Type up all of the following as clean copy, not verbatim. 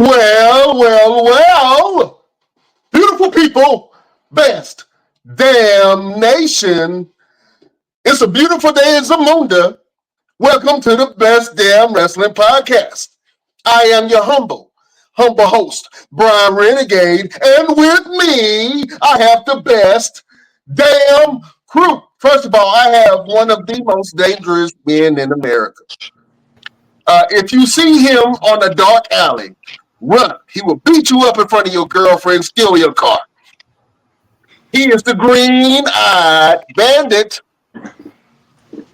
Well, beautiful people, best damn nation. It's a beautiful day in Zamunda. Welcome to the Best Damn Wrestling Podcast. I am your humble host, Brian Renegade, and with me, I have the best damn crew. First of all, I have one of the most dangerous men in America. If you see him on a dark alley, run. He will beat you up in front of your girlfriend, steal your car. He is the green-eyed bandit.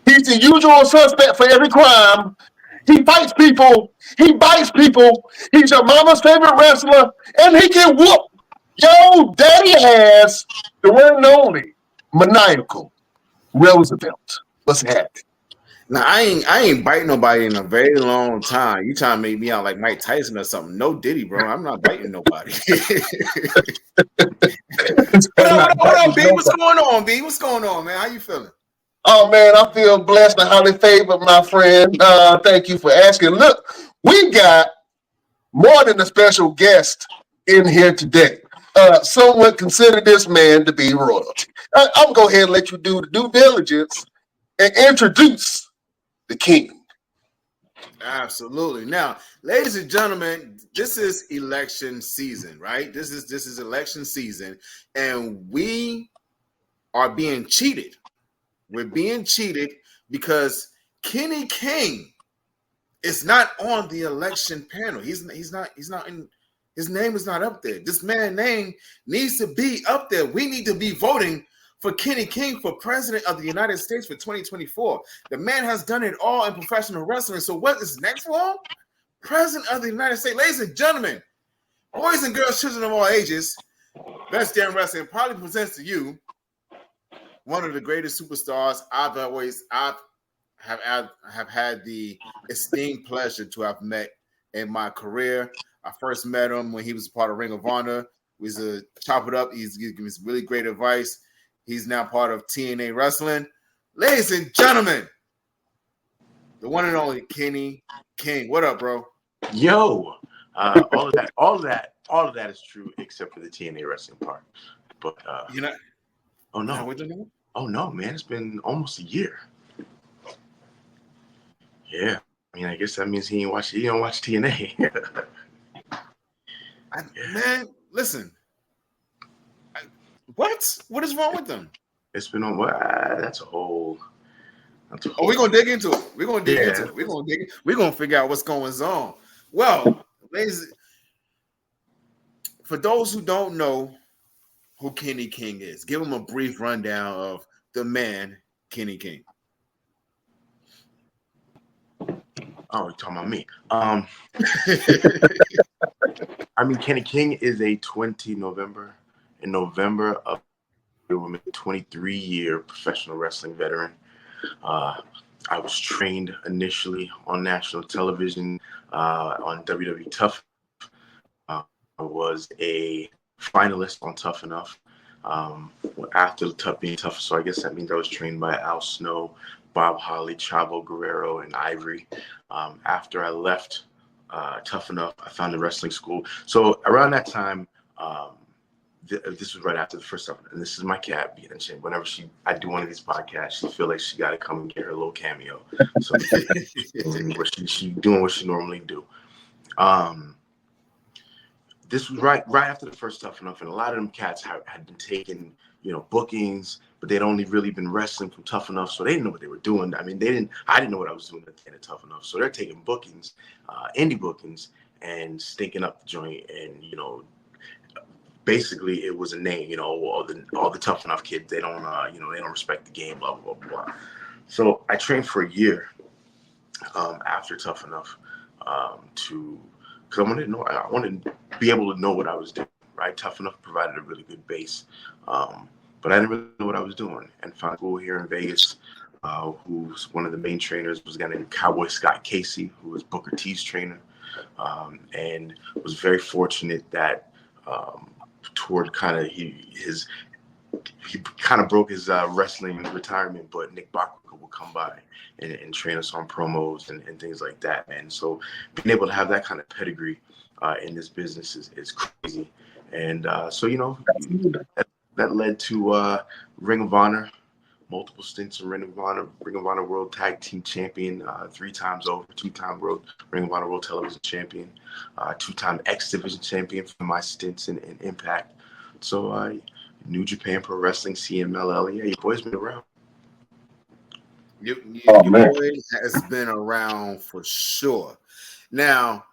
He's the usual suspect for every crime. He fights people. He bites people. He's your mama's favorite wrestler, and he can whoop. Yo, daddy has the one and only maniacal Roosevelt. What's happening? Now I ain't biting nobody in a very long time. You trying to make me out like Mike Tyson or something? No Diddy, bro. I'm not biting nobody. What up, B? What's going on, B? What's going on, man? How you feeling? Oh man, I feel blessed and highly favored, my friend. Thank you for asking. Look, we got more than a special guest in here today. Some would consider this man to be royalty. I'm gonna go ahead and let you do the due diligence and introduce the king. Absolutely. Now, ladies and gentlemen, this is election season, right? This is election season, and we are being cheated. We're being cheated because Kenny King is not on the election panel. He's not in. His name is not up there. This man's name needs to be up there. We need to be voting for Kenny King for president of the United States for 2024. The man has done it all in professional wrestling. So what is next for him? President of the United States. Ladies and gentlemen, boys and girls, children of all ages, Best Damn Wrestling probably presents to you one of the greatest superstars I've had the esteemed pleasure to have met in my career. I first met him when he was part of Ring of Honor. He was a chop it up. He's giving me some really great advice. He's now part of TNA Wrestling. Ladies and gentlemen, the one and only Kenny King. What up, bro? Yo, all of that is true except for the TNA Wrestling part. But you know, oh no, man, it's been almost a year. Yeah, I mean, I guess that means he don't watch TNA. Man, listen. What is wrong with them? It's been on. That's a whole. We're gonna dig into it. We're gonna dig into it. We're gonna figure out what's going on. Well, ladies, for those who don't know who Kenny King is, give them a brief rundown of the man, Kenny King. Oh, you're talking about me. I mean, Kenny King is a 23-year professional wrestling veteran. I was trained initially on national television on WWE Tough. I was a finalist on Tough Enough after being Tough. So I guess that means I was trained by Al Snow, Bob Holly, Chavo Guerrero, and Ivory. After I left Tough Enough, I found a wrestling school. So around that time, this was right after the first stuff, and this is my cat being in shape. Whenever I do one of these podcasts, she feel like she got to come and get her little cameo. So she doing what she normally do. This was right after the first Tough Enough, and a lot of them cats had been taking, bookings, but they'd only really been wrestling from Tough Enough, so they didn't know what they were doing. I mean, I didn't know what I was doing at the end of Tough Enough, so they're taking bookings, indie bookings, and stinking up the joint, and basically it was a name, all the Tough Enough kids, they don't, they don't respect the game, blah blah blah blah. So I trained for a year after Tough Enough because I wanted to be able to know what I was doing. Right, Tough Enough provided a really good base, but I didn't really know what I was doing. And found a school here in Vegas, who's one of the main trainers was a guy named Cowboy Scott Casey, who was Booker T's trainer, and was very fortunate that toward kind of he kind of broke his wrestling retirement, but Nick Bockwinkel would come by and train us on promos and things like that. And so being able to have that kind of pedigree in this business is crazy. And so, that led to Ring of Honor, multiple stints in Ring of Honor World Tag Team Champion 3 times over, 2-time Ring of Honor World Television Champion, 2-time X Division Champion for my stints in Impact. So New Japan Pro Wrestling, CMLL, yeah, your boy's been around. Your boy has been around for sure. Now,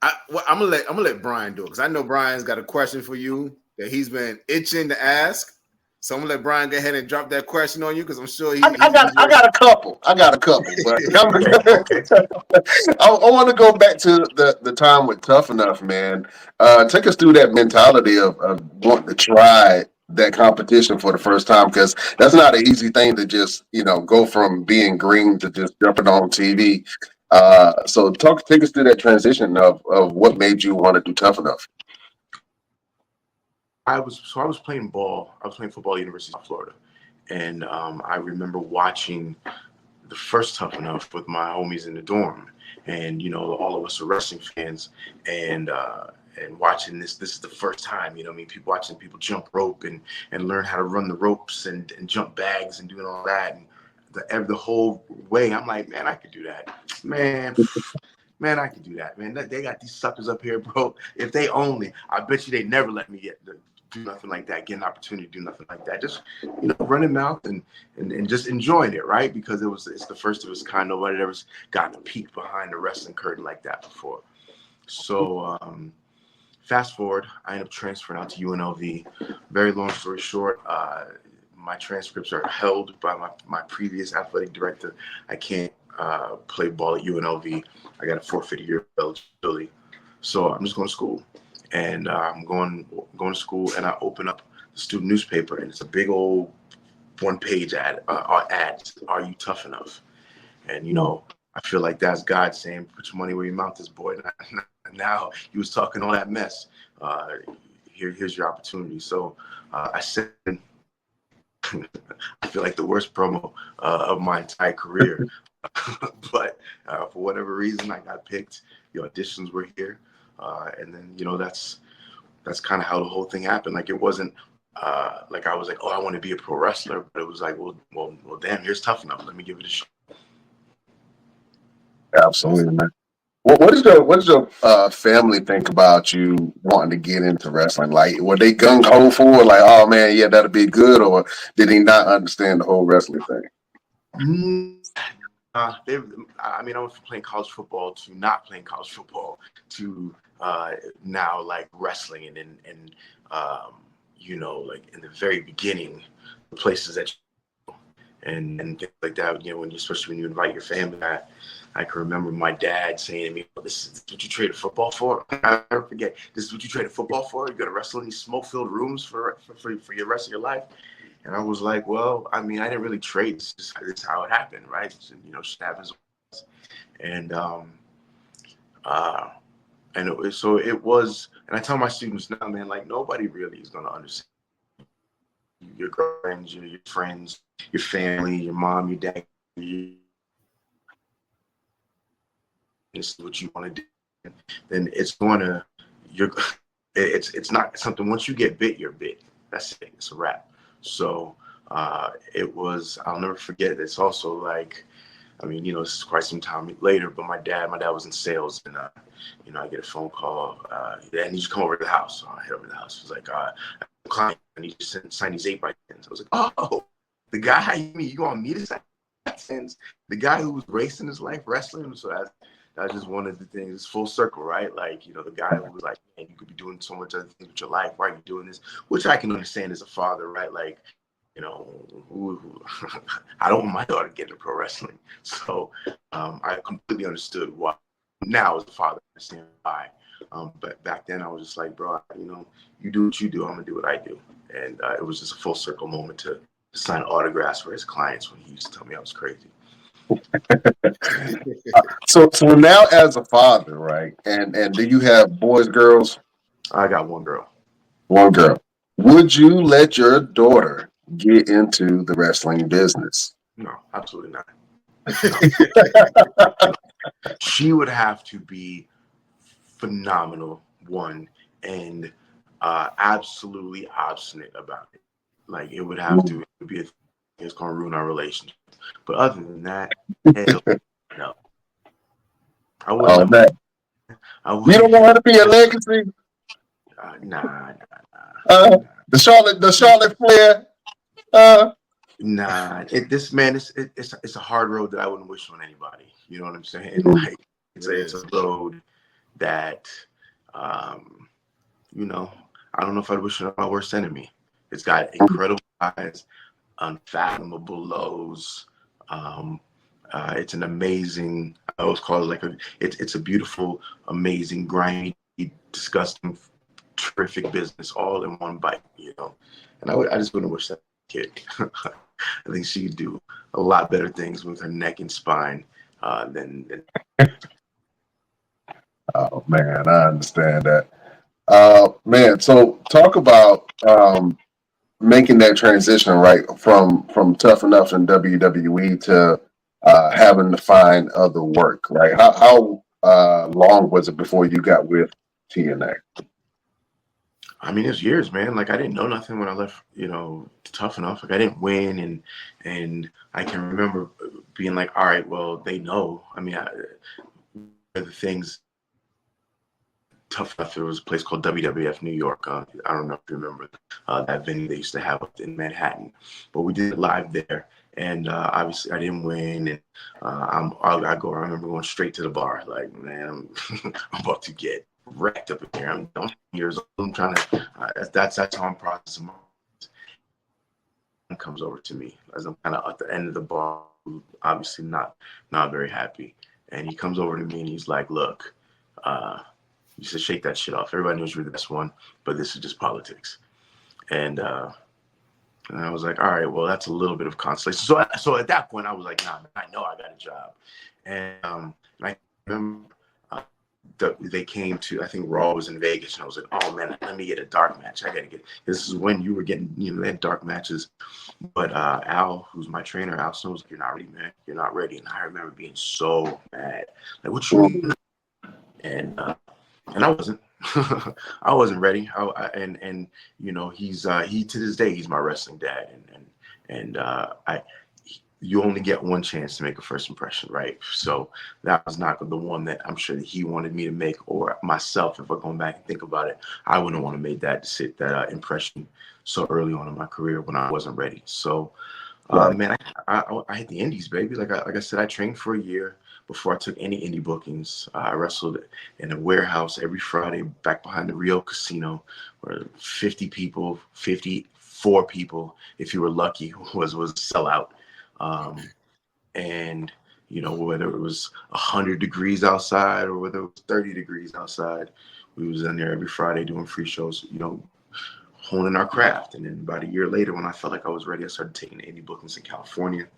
I'm gonna let Brian do it, because I know Brian's got a question for you that he's been itching to ask. So I'm gonna let Brian go ahead and drop that question on you, because I'm sure I got a couple. But Okay. I want to go back to the time with Tough Enough, man. Take us through that mentality of wanting to try that competition for the first time, because that's not an easy thing to just go from being green to just jumping on TV. So take us through that transition of what made you want to do Tough Enough. I was playing ball. I was playing football at University of Florida, and I remember watching the first Tough Enough with my homies in the dorm, and all of us are wrestling fans, and watching this is the first time, people watching people jump rope and learn how to run the ropes and jump bags and doing all that, and the whole way I'm like, man, I could do that, man. Man, I could do that, man. They got these suckers up here, bro. If they only, I bet you they never let me do nothing like that, get an opportunity to do nothing like that. Just, running mouth and just enjoying it, right? Because it's the first of its kind. Nobody had ever gotten a peek behind the wrestling curtain like that before. So fast forward, I ended up transferring out to UNLV. Very long story short, my transcripts are held by my previous athletic director. I can't play ball at UNLV. I got a forfeit year eligibility. So I'm just going to school. And I'm going to school, and I open up the student newspaper, and it's a big old 1-page ad. Are you tough enough? And I feel like that's God saying, "Put your money where your mouth is, boy." Now you was talking all that mess. Here's your opportunity. So I said, I feel like the worst promo of my entire career, but for whatever reason, I got picked. The auditions were here. And then, that's kind of how the whole thing happened. Like, it wasn't like I was like, oh, I want to be a pro wrestler, but it was like, well, damn, here's Tough Enough. Let me give it a shot. Absolutely, man. What does your family think about you wanting to get into wrestling? Like, were they gung ho for it? Like, oh man, yeah, that'll be good, or did he not understand the whole wrestling thing? I went from playing college football to not playing college football to now like wrestling, and like in the very beginning, the places that and things like that. Especially when you invite your family. I can remember my dad saying to me, "This is what you traded football for." I'll never forget. This is what you traded football for. You're gonna wrestle in these smoke-filled rooms for your rest of your life. And I was like, well, I didn't really trade. This is how it happened, right? Shit happens. And so it was. And I tell my students now, man, like, nobody really is gonna understand your girlfriends, your friends, your family, your mom, your dad. This is what you want to do. Then it's it's not something. Once you get bit, you're bit. That's it. It's a wrap. So it was. I'll never forget. It's also like, this is quite some time later. But my dad was in sales, and I get a phone call. I need you to come over to the house. So I head over to the house. It was like, client, I need you to sign these 8x10s. I was like, oh, the guy you want me to sign 10s? The guy who was racing his life wrestling. So that's just one of the things. It's full circle, right? Like, the guy who was like, man, you could be doing so much other things with your life. Why are you doing this? Which I can understand as a father, right? Like, I don't want my daughter getting into pro wrestling. So I completely understood why. Now as a father, I understand why. But back then I was just like, bro, you do what you do. I'm going to do what I do. And it was just a full circle moment to sign autographs for his clients when he used to tell me I was crazy. So now as a father, right? And do you have boys, girls? I got one girl. One girl. Would you let your daughter get into the wrestling business? No, absolutely not. No. She would have to be phenomenal one, and absolutely obstinate about it. Like it would have to, it would be it's going to ruin our relationship. But other than that, hell no. I Oh wouldn't. man, I you don't wouldn't. want her to be a legacy. Nah. The Charlotte Flair. Nah. This man, it's a hard road that I wouldn't wish on anybody. You know what I'm saying? Like it's a road that, you know, I don't know if I'd wish it on my worst enemy. It's got incredible highs, unfathomable lows. It's an amazing. I always call it like it's a beautiful, amazing, grimy, disgusting, terrific business all in one bite. You know, and I just wouldn't wish that kid. I think she'd do a lot better things with her neck and spine than. Oh man, I understand that. Man, so talk about making that transition right from Tough Enough in WWE to having to find other work. Right? How long was it before you got with TNA? I mean, it's years, man. Like I didn't know nothing when I left, you know, Tough Enough. Like I didn't win, and I can remember being like, all right, well, they know. I mean, the things Tough Enough. There was a place called WWF New York. I don't know if you remember that venue they used to have in Manhattan, but we did it live there. And obviously, I didn't win, and I remember going straight to the bar. Like, man, I'm about to get wrecked up in here. I'm 20 years old. I'm trying to. That's how I'm processing. Comes over to me as I'm kind of at the end of the bar, obviously not very happy, and he comes over to me and he's like, "Look, you should shake that shit off. Everybody knows you're the best one, but this is just politics." And I was like, all right, well, that's a little bit of consolation. So at that point, I was like, nah, man, I know I got a job. And I remember they came to, I think Raw was in Vegas, and I was like, oh man, let me get a dark match. I got to get, this is when you were getting, you know, they had dark matches. But Al, who's my trainer, Al Snow was like, you're not ready, man. You're not ready. And I remember being so mad. Like, what you mean? And I wasn't. I wasn't ready. And you know, he to this day he's my wrestling dad, and you only get one chance to make a first impression, right? So that was not the one that I'm sure that he wanted me to make, or myself. If we're going back and think about it, I wouldn't want to make that impression so early on in my career when I wasn't ready. So man, I hit the indies, baby. Like I said, I trained for a year before I took any indie bookings. I wrestled in a warehouse every Friday back behind the Rio Casino, where 50 people, 54 people, if you were lucky, was a sellout. And you know, whether it was 100 degrees outside or whether it was 30 degrees outside, we was in there every Friday doing free shows. You know, honing our craft. And then about a year later, when I felt like I was ready, I started taking the indie bookings in California,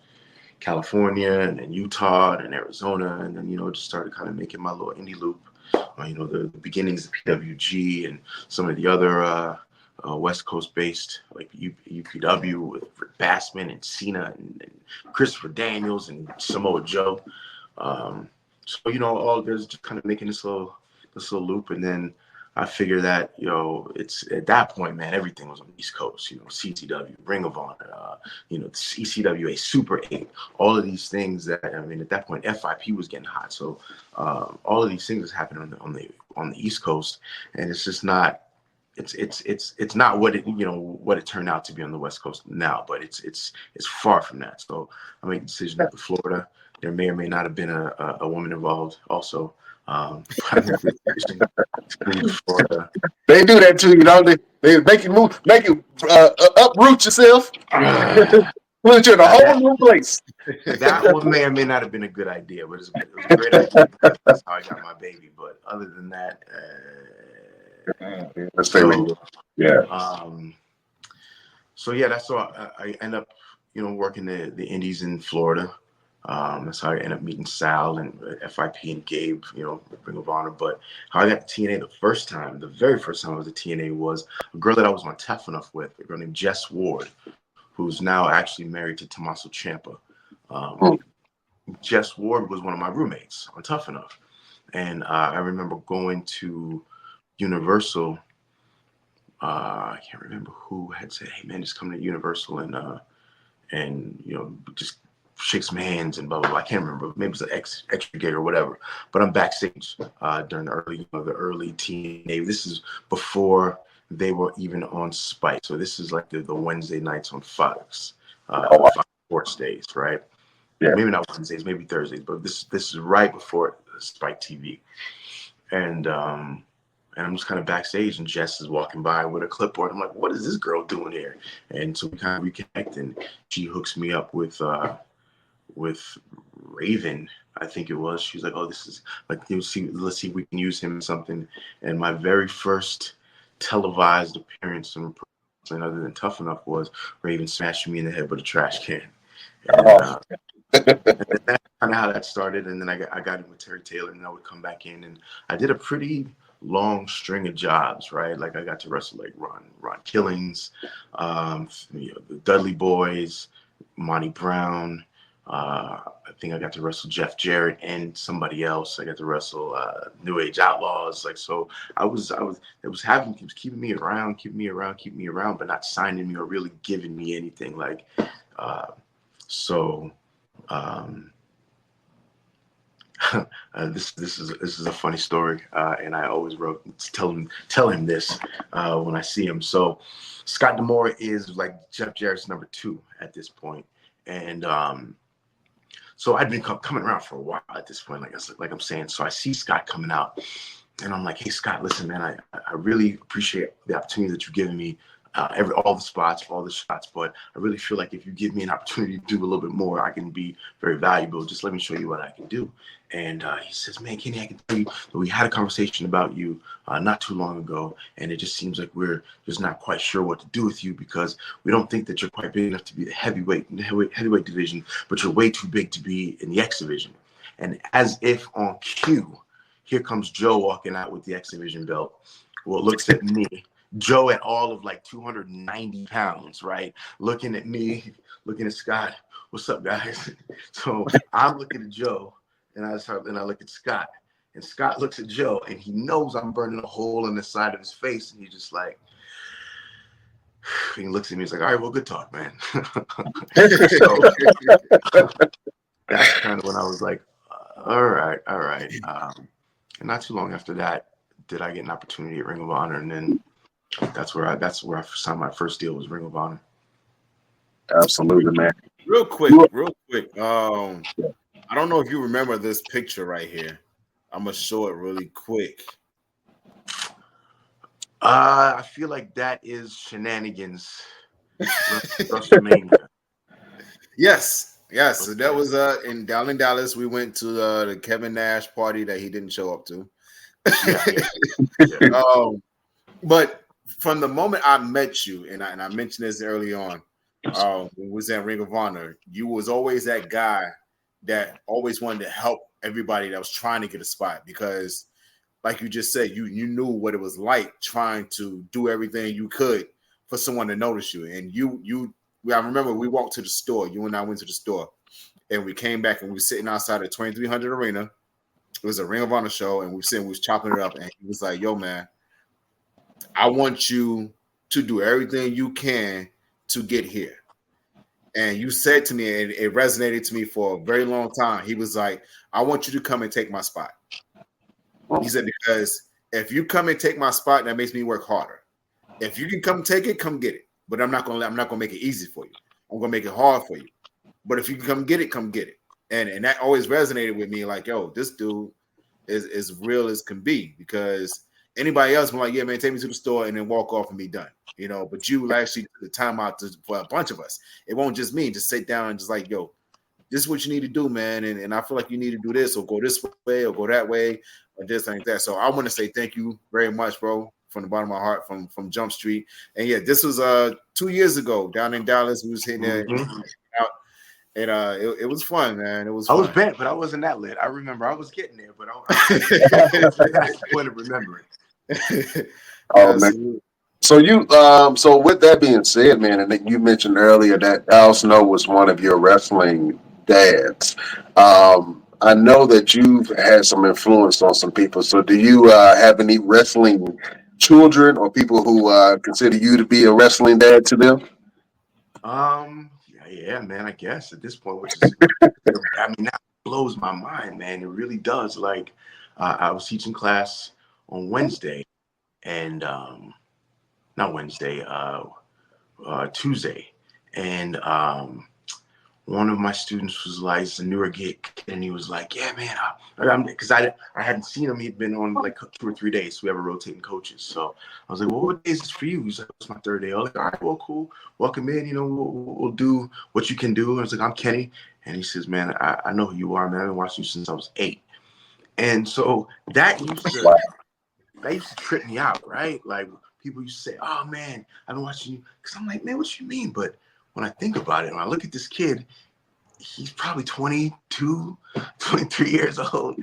and then Utah and Arizona. And then, you know, just started kind of making my little indie loop. You know, the beginnings of PWG and some of the other West Coast based, like UPW with Rick Bassman and Cena and Christopher Daniels and Samoa Joe. So, you know, there's just kind of making this little loop. And then I figure that, you know, it's at that point, man, everything was on the East Coast, you know, CCW, Ring of Honor, you know, the ECWA, Super 8, all of these things that, I mean, at that point, FIP was getting hot. So all of these things is happening on the East Coast, and it's just not, it's not what it, you know, what it turned out to be on the West Coast now, but it's far from that. So I made a decision to Florida. There may or may not have been a woman involved also. Florida. They do that to you, don't they? They make you move, make you uproot yourself, put you in a whole new place. That one may or may not have been a good idea, but it was a great idea. That's how I got my baby. But other than that, so yeah, that's how I end up, you know, working the indies in Florida. That's how I ended up meeting Sal and FIP and Gabe, you know, Ring of Honor. But how I got to TNA the very first time I was at TNA was a girl that I was on Tough Enough with, a girl named Jess Ward, who's now actually married to Tommaso Ciampa. Jess Ward was one of my roommates on Tough Enough. And I remember going to Universal. I can't remember who had said, "Hey man, just come to Universal and just shake some hands and blah blah blah." I can't remember. Maybe it's an extra gig or whatever. But I'm backstage during the early teen days. This is before they were even on Spike. So this is like the Wednesday nights on Fox, Fox Sports days, right? Yeah. Maybe not Wednesdays, maybe Thursdays, but this is right before Spike TV. And I'm just kind of backstage, and Jess is walking by with a clipboard. I'm like, what is this girl doing here? And so we kind of reconnect, and she hooks me up with Raven, I think it was. She's like, oh, this is like, let's see if we can use him in something. And my very first televised appearance in person other than Tough Enough was Raven smashing me in the head with a trash can. And, and that's kind of how that started. And then I got in with Terry Taylor, and I would come back in, and I did a pretty long string of jobs, right? Like I got to wrestle like Ron Killings, the Dudley Boys, Monty Brown. I think I got to wrestle Jeff Jarrett and somebody else. I got to wrestle New Age Outlaws. Like, so it was keeping me around, but not signing me or really giving me anything. Like, this is a funny story, and I always tell him this when I see him. So Scott D'Amore is like Jeff Jarrett's number 2 at this point, and so I'd been coming around for a while at this point, like I'm saying. So I see Scott coming out, and I'm like, hey Scott, listen, man, I really appreciate the opportunity that you've given me. All the spots, all the shots, but I really feel like if you give me an opportunity to do a little bit more, I can be very valuable. Just let me show you what I can do. And he says, man, Kenny, I can tell you that we had a conversation about you not too long ago, and it just seems like we're just not quite sure what to do with you because we don't think that you're quite big enough to be the heavyweight division, but you're way too big to be in the X division. And as if on cue, here comes Joe walking out with the X division belt. Well, looks at me. Joe at all of like 290 pounds, right? Looking at me, looking at Scott. What's up, guys? So I'm looking at Joe, and I look at Scott, and Scott looks at Joe, and he knows I'm burning a hole in the side of his face, and he's just like, he looks at me, he's like, all right, well, good talk, man. So that's kind of when I was like, all right. And not too long after that, did I get an opportunity at Ring of Honor, and then that's where I signed my first deal was Ring of Honor. Absolutely, man. Real quick. I don't know if you remember this picture right here. I'm gonna show it really quick. I feel like that is Shenanigans. WrestleMania. Yes. So that was down in Dallas. We went to the Kevin Nash party that he didn't show up to. Yeah. But from the moment I met you, and I mentioned this early on, we was at Ring of Honor, you was always that guy that always wanted to help everybody that was trying to get a spot because, like you just said, you knew what it was like trying to do everything you could for someone to notice you. And I remember we walked to the store. You and I went to the store, and we came back and we were sitting outside the 2300 Arena. It was a Ring of Honor show, and we was chopping it up, and he was like, yo, man, I want you to do everything you can to get here. And you said to me, and it resonated to me for a very long time. He was like, I want you to come and take my spot. He said, because if you come and take my spot, that makes me work harder. If you can come take it, come get it. But I'm not gonna make it easy for you. I'm gonna make it hard for you. But if you can come get it, come get it. And that always resonated with me, like, yo, this dude is as real as can be, because anybody else was like, yeah, man, take me to the store and then walk off and be done. You know, but you actually took the time out for a bunch of us. It won't just me, just sit down and just like, yo, this is what you need to do, man. And I feel like you need to do this or go this way or go that way or this like that. So I want to say thank you very much, bro, from the bottom of my heart, from Jump Street. And yeah, this was 2 years ago down in Dallas. We was hitting there out. And it was fun, man. It was fun. I was bent, but I wasn't that lit. I remember I was getting there, but that's the point of remembering. Oh, man. So so with that being said, man, and then you mentioned earlier that Al Snow was one of your wrestling dads. I I know that you've had some influence on some people. So, do you have any wrestling children or people who consider you to be a wrestling dad to them? Yeah, man. I guess at this point, I mean, that blows my mind, man. It really does. Like, I was teaching class on Wednesday, and not Wednesday, Tuesday, and one of my students was like, it's a newer kid, and he was like, "Yeah, man," because I hadn't seen him. He'd been on like 2 or 3 days. So we have a rotating coaches. So I was like, "Well, what day is this for you?" He's like, "It's my third day." I was like, "All right, well, cool. Welcome in. You know, we'll do what you can do." And I was like, "I'm Kenny," and he says, "Man, I know who you are, man. I've been watching you since I was 8." And so that used to trip me out, right? Like people used to say, "Oh man, I've been watching you," because I'm like, "Man, what you mean?" But when I think about it, when I look at this kid, he's probably 22, 23 years old.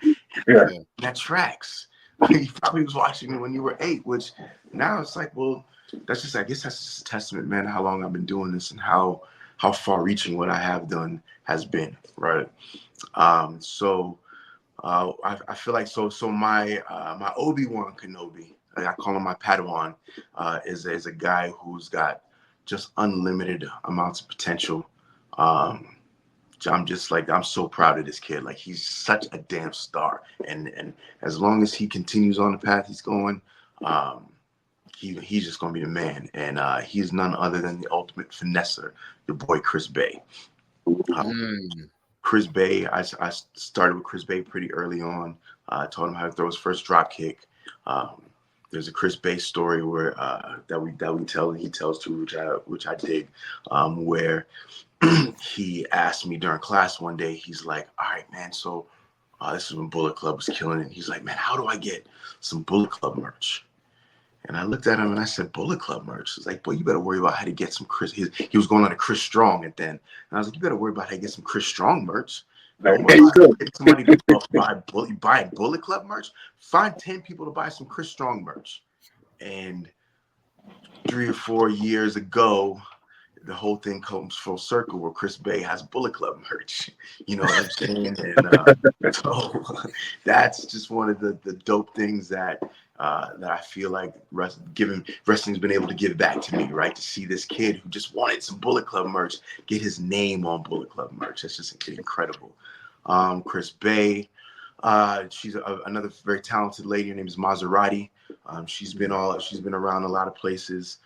Yeah. That tracks. He probably was watching me when you were 8, which now it's like, well, I guess that's just a testament, man, to how long I've been doing this and how far reaching what I have done has been, right? So I feel like my Obi-Wan Kenobi, like I call him my Padawan, is a guy who's got just unlimited amounts of potential. I'm just like, I'm so proud of this kid. Like he's such a damn star, and as long as he continues on the path he's going, um, he's just gonna be the man. And he's none other than the ultimate finesser, your boy Chris Bay. Chris Bay, I started with Chris Bay pretty early on. I taught him how to throw his first drop kick. Um, there's a Chris Bay story where that we tell, and he tells too, which I dig, where he asked me during class one day. He's like, "All right, man. So this is when Bullet Club was killing it." He's like, "Man, how do I get some Bullet Club merch?" And I looked at him and I said, "Bullet Club merch." He's like, "Boy, you better worry about how to get some Chris." He was going on a Chris Strong, and then I was like, "You better worry about how to get some Chris Strong merch. Don't worry There you about go. getting somebody to buy Bullet Club merch. Find 10 people to buy some Chris Strong merch." And 3 or 4 years ago, the whole thing comes full circle where Chris Bay has Bullet Club merch. You know what I'm saying? And so that's just one of the dope things that I feel like wrestling's been able to give back to me, right? To see this kid who just wanted some Bullet Club merch get his name on Bullet Club merch. That's just incredible. Chris Bay. She's another very talented lady. Her name is Maserati. She's been around a lot of places.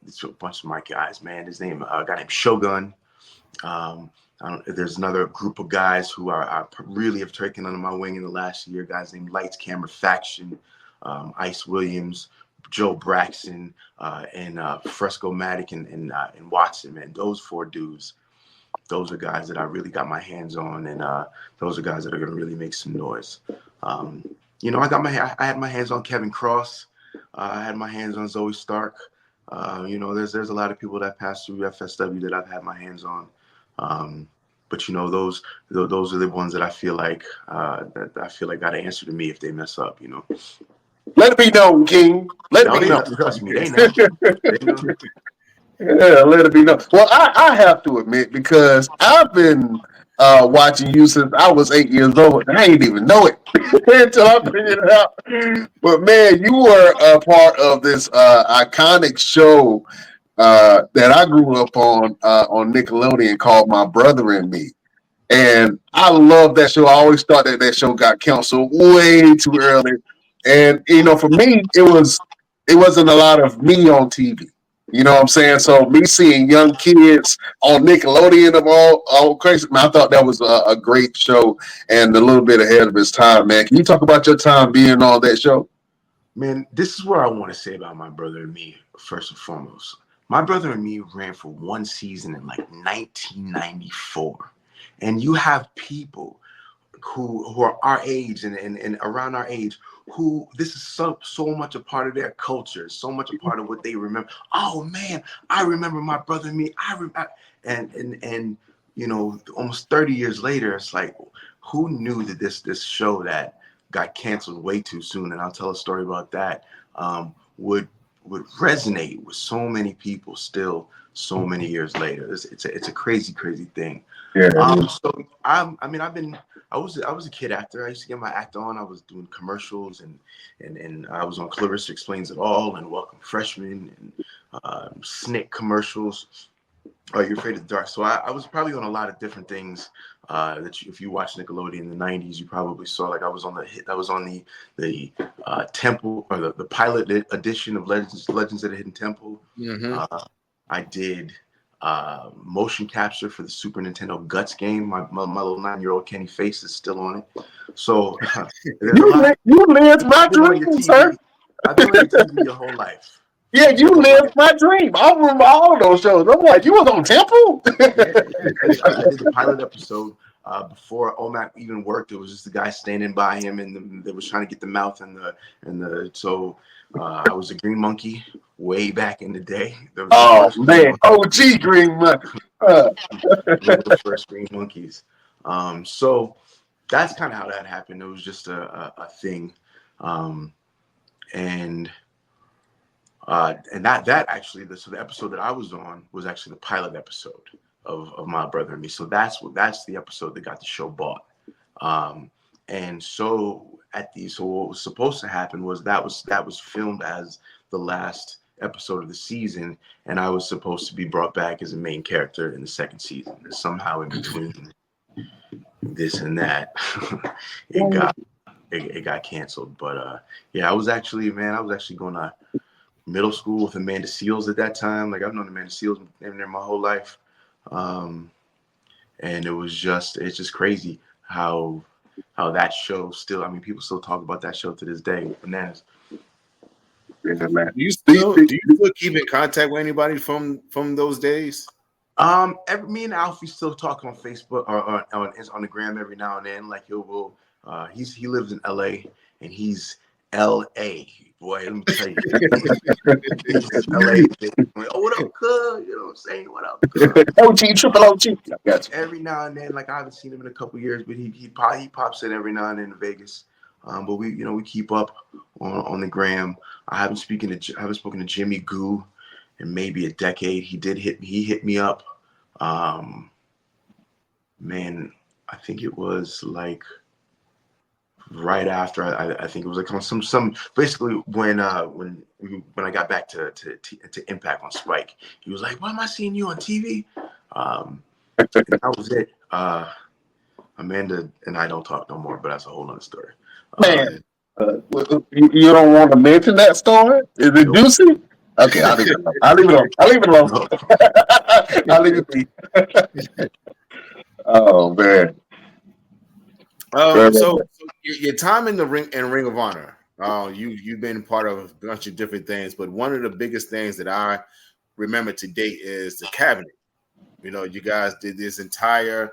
It's a bunch of my guys, man. His name, a guy named Shogun. There's another group of guys who I really have taken under my wing in the last year. Guys named Lights Camera Faction, Ice Williams, Joe Braxton, and Fresco Matic and Watson. Man, those 4 dudes. Those are guys that I really got my hands on, and those are guys that are going to really make some noise. I had my hands on Kevin Cross. I had my hands on Zoe Stark. There's a lot of people that pass through FSW that I've had my hands on. But those are the ones that I feel like got to answer to me if they mess up. Let it be known, King. Let it No, be they know. known. Trust me, they know. They know. Yeah, let it be known. Well, I have to admit, because I've been watching you since I was 8 years old. I didn't even know it until I figured it out. But man, you were a part of this iconic show that I grew up on Nickelodeon called My Brother and Me. And I love that show. I always thought that show got canceled way too early. And for me, it wasn't a lot of me on TV. You know what I'm saying? So me seeing young kids on Nickelodeon of all crazy, man, I thought that was a great show and a little bit ahead of its time, man. Can you talk about your time being on that show? Man, this is what I want to say about My Brother and Me, first and foremost. My Brother and Me ran for one season in like 1994. And you have people who are our age and around our age who this is so much a part of their culture, so much a part of what they remember. Oh man, I remember My Brother and Me. And almost 30 years later, it's like, who knew that this show that got canceled way too soon, and I'll tell a story about that, would resonate with so many people still so many years later. It's a crazy thing. Yeah. So I've been I was a kid actor. I used to get my act on. I was doing commercials and I was on Clarissa Explains It All and Welcome Freshmen and Snick commercials. Are You Afraid of the Dark? So I was probably on a lot of different things if you watched Nickelodeon in the '90s, you probably saw. Like I was on the Temple or the pilot edition of Legends of the Hidden Temple. Mm-hmm. I did motion capture for the Super Nintendo Guts game. My little 9-year-old Kenny face is still on it. So you lived my dream, sir. I've been on your TV your whole life. Yeah, you lived my dream. I remember all those shows. I'm like, you was on Temple? I did the pilot episode before OMAC even worked. It was just the guy standing by him, and they was trying to get the mouth and the. So I was a green monkey way back in the day. Oh man, OG Green Monkey. The first green monkeys. So that's kind of how that happened. It was just a thing, and that actually, so the episode that I was on was actually the pilot episode of My Brother and Me. So that's the episode that got the show bought. And so what was supposed to happen was that was filmed as the last episode of the season, and I was supposed to be brought back as a main character in the second season. And somehow in between this and that, it got canceled. But yeah, I was actually going to middle school with Amanda Seales at that time. Like I've known Amanda Seales there my whole life. And it's just crazy how that show still, I mean, people still talk about that show to this day. Bananas. Yeah, man. Do you still keep in contact with anybody from those days? Me and Alfie still talk on Facebook or on the gram every now and then. Like he lives in LA and he's LA. Boy, let me tell you. LA. Oh, what up, cuz? You know what I'm saying? What up, cuz? OG, triple OG. Every now and then, like I haven't seen him in a couple years, but he pops in every now and then in Vegas. But we keep up on the gram. I haven't spoken to Jimmy Goo in maybe a decade. He hit me up. Man, I think it was like right after I think it was like some basically when I got back to Impact on Spike, he was like, "Why am I seeing you on TV?" And that was it. Amanda and I don't talk no more, but that's a whole other story. Man, you don't want to mention that story? Is it juicy? Okay, I'll leave it alone. I'll leave it alone. I'll leave it be. Oh man. So your time in the Ring of Honor, you've been part of a bunch of different things, but one of the biggest things that I remember to date is the cabinet. You guys did this entire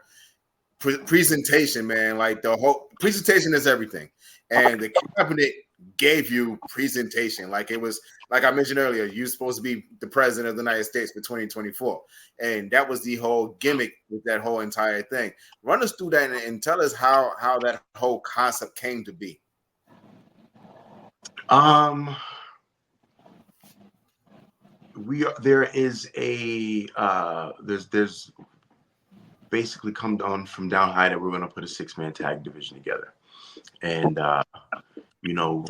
presentation, man. Like the whole presentation is everything, and the cabinet gave you presentation. Like it was, like I mentioned earlier, you're supposed to be the president of the United States for 2024, and that was the whole gimmick with that whole entire thing. Run us through that and tell us how that whole concept came to be. There's basically come down from down high that we're going to put a 6-man tag division together, and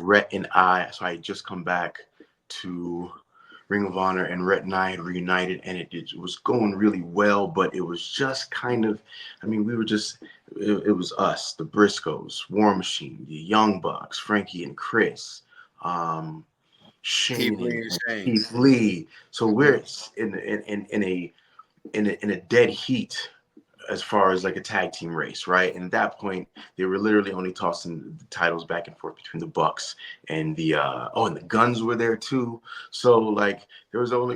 Rhett and I. So I had just come back to Ring of Honor, and Rhett and I had reunited, and it was going really well, but it was just kind of, I mean, we were just, it was us, the Briscoes, War Machine, the Young Bucks, Frankie and Chris, Shane and Keith Lee. So we're in a dead heat as far as like a tag team race, right? And at that point, they were literally only tossing the titles back and forth between the Bucks and the and the Guns were there too. So like there was only,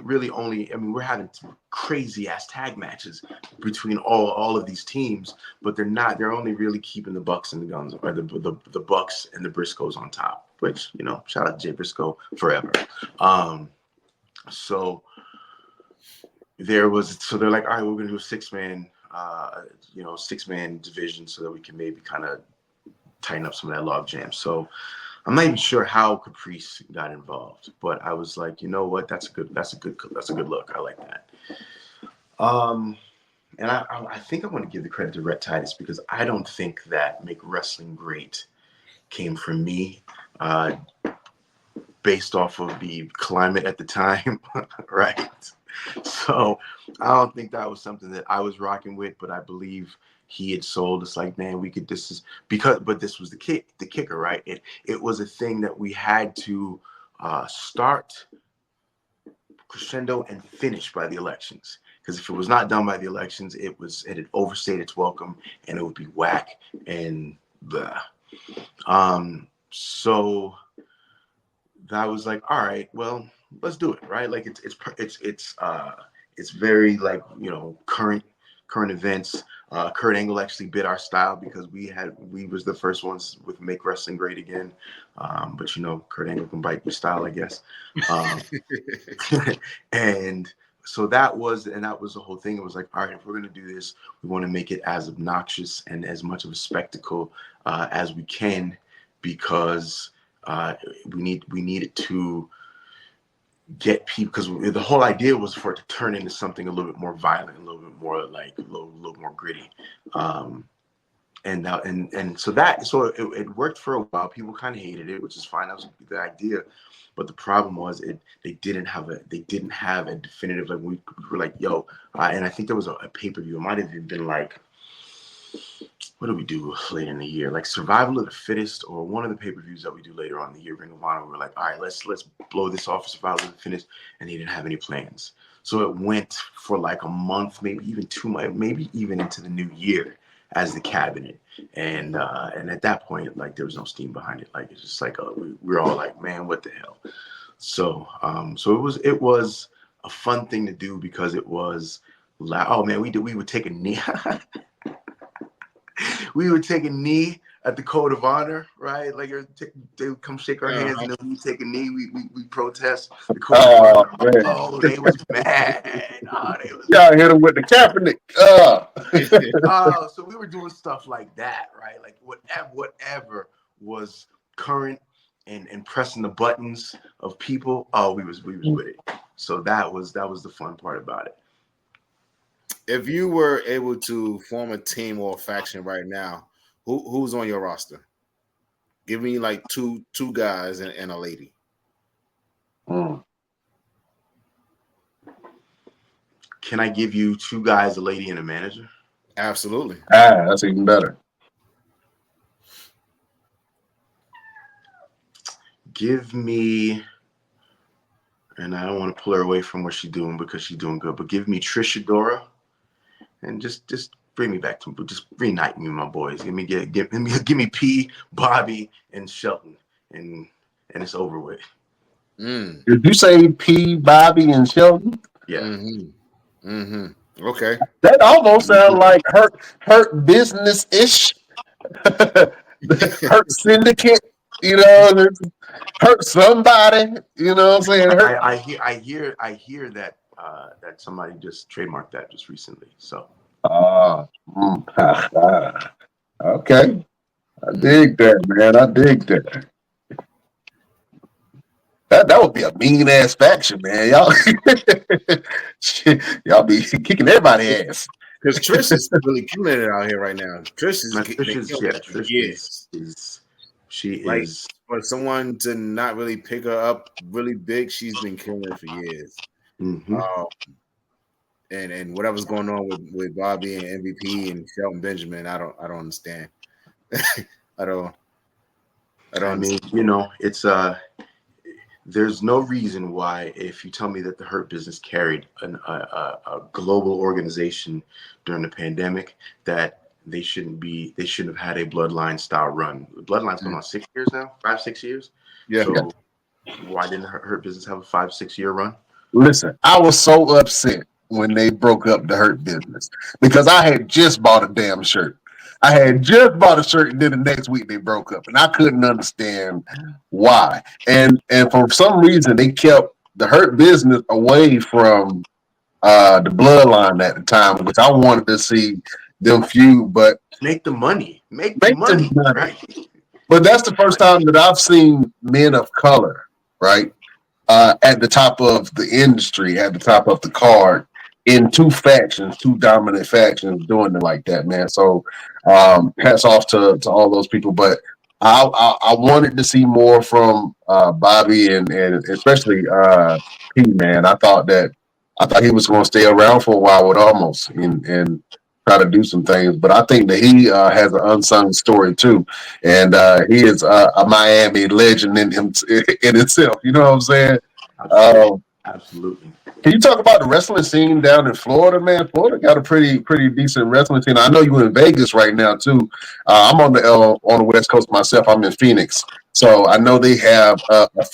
I mean, we're having crazy ass tag matches between all of these teams, but they're only really keeping the Bucks and the Guns, or the Bucks and the Briscoes on top, which, shout out to Jay Briscoe forever. So they're like, all right, we're gonna do a 6-man 6-man division so that we can maybe kind of tighten up some of that log jam. So I'm not even sure how Caprice got involved, but I was like, you know what, that's a good look. I like that. and I think I want to give the credit to Rhett Titus because I don't think that Make Wrestling Great came from me, based off of the climate at the time, right? So I don't think that was something that I was rocking with, but I believe he had sold. It's like, man, we could. This is because, but this was the kicker, right? It was a thing that we had to start, crescendo, and finish by the elections. Because if it was not done by the elections, it had overstayed its welcome, and it would be whack and blah. So that was like, all right, well, let's do it, right? Like it's very like, you know, current events. Kurt Angle actually bit our style because we was the first ones with Make Wrestling Great Again. But you know, Kurt Angle can bite your style, I guess. And so that was the whole thing. It was like, all right, if we're gonna do this, we want to make it as obnoxious and as much of a spectacle as we can, because we needed to get people, because the whole idea was for it to turn into something a little bit more violent, a little bit more like a little more gritty. And so it worked for a while. People kind of hated it, which is fine. That was the idea. But the problem was they didn't have a definitive, like we were like, yo, and I think there was a pay-per-view. It might have even been like, what do we do later in the year? Like Survival of the Fittest, or one of the pay-per-views that we do later on in the year, Ring of Honor. We're like, all right, let's blow this off, Survival of the Fittest, and he didn't have any plans. So it went for like a month, maybe even 2 months, maybe even into the new year as the Cabinet. And at that point, like, there was no steam behind it. Like, it's just like we're all like, man, what the hell? So it was a fun thing to do because it was loud. Oh man, we would take a knee. We would take a knee at the Code of Honor, right? Like they would come shake our hands, and then we take a knee. We protest the Code of Honor. Man. Oh, they was mad. Oh, they was. Y'all hit him with the Kaepernick. Oh, so we were doing stuff like that, right? Like whatever was current and pressing the buttons of people. Oh, we was with it. So that was the fun part about it. If you were able to form a team or a faction right now, who's on your roster? Give me like two guys and a lady. Can I give you 2 guys, a lady, and a manager? Absolutely. That's even better. Give me, and I don't want to pull her away from what she's doing because she's doing good, but give me Trish Adora, and just bring me back to, just reunite me, my boys. Give me P, Bobby, and Shelton, and it's over with. Did you say P, Bobby, and Shelton? Yeah. Okay. That almost sounds like hurt business-ish. Hurt syndicate, you know, hurt somebody, you know what I'm saying? I hear that that somebody just trademarked that just recently. So okay. I dig that, man. I dig that. That would be a mean ass faction, man. Y'all be kicking everybody's ass. Because Trish is really killing it out here right now. Trish is like, for someone to not really pick her up really big. She's been killing it for years. And whatever's going on with Bobby and MVP and Shelton Benjamin, I don't understand. I mean, you know, it's there's no reason why, if you tell me that the Hurt Business carried a global organization during the pandemic, that they shouldn't have had a Bloodline style run. Bloodline's been on 6 years now, 5-6 years. Yeah. So why didn't Hurt Business have a 5-6 year run? Listen, I was so upset when they broke up the Hurt Business because I had just bought a damn shirt. I had just bought a shirt, and then the next week they broke up, and I couldn't understand why. And for some reason, they kept the Hurt Business away from the Bloodline at the time, which I wanted to see them feud, but make the money, money. Right? But that's the first time that I've seen men of color, right, at the top of the industry, at the top of the card, in two factions, two dominant factions doing it like that, man. So hats off to all those people. But I wanted to see more from Bobby and especially P, man. I thought he was going to stay around for a while with Almost and try to do some things. But I think that he has an unsung story too, and he is a Miami legend in him in itself. You know what I'm saying? Absolutely. Absolutely. Can you talk about the wrestling scene down in Florida, man? Florida got a pretty decent wrestling scene. I know you're in Vegas right now too. I'm on the West Coast myself. I'm in Phoenix, so I know they have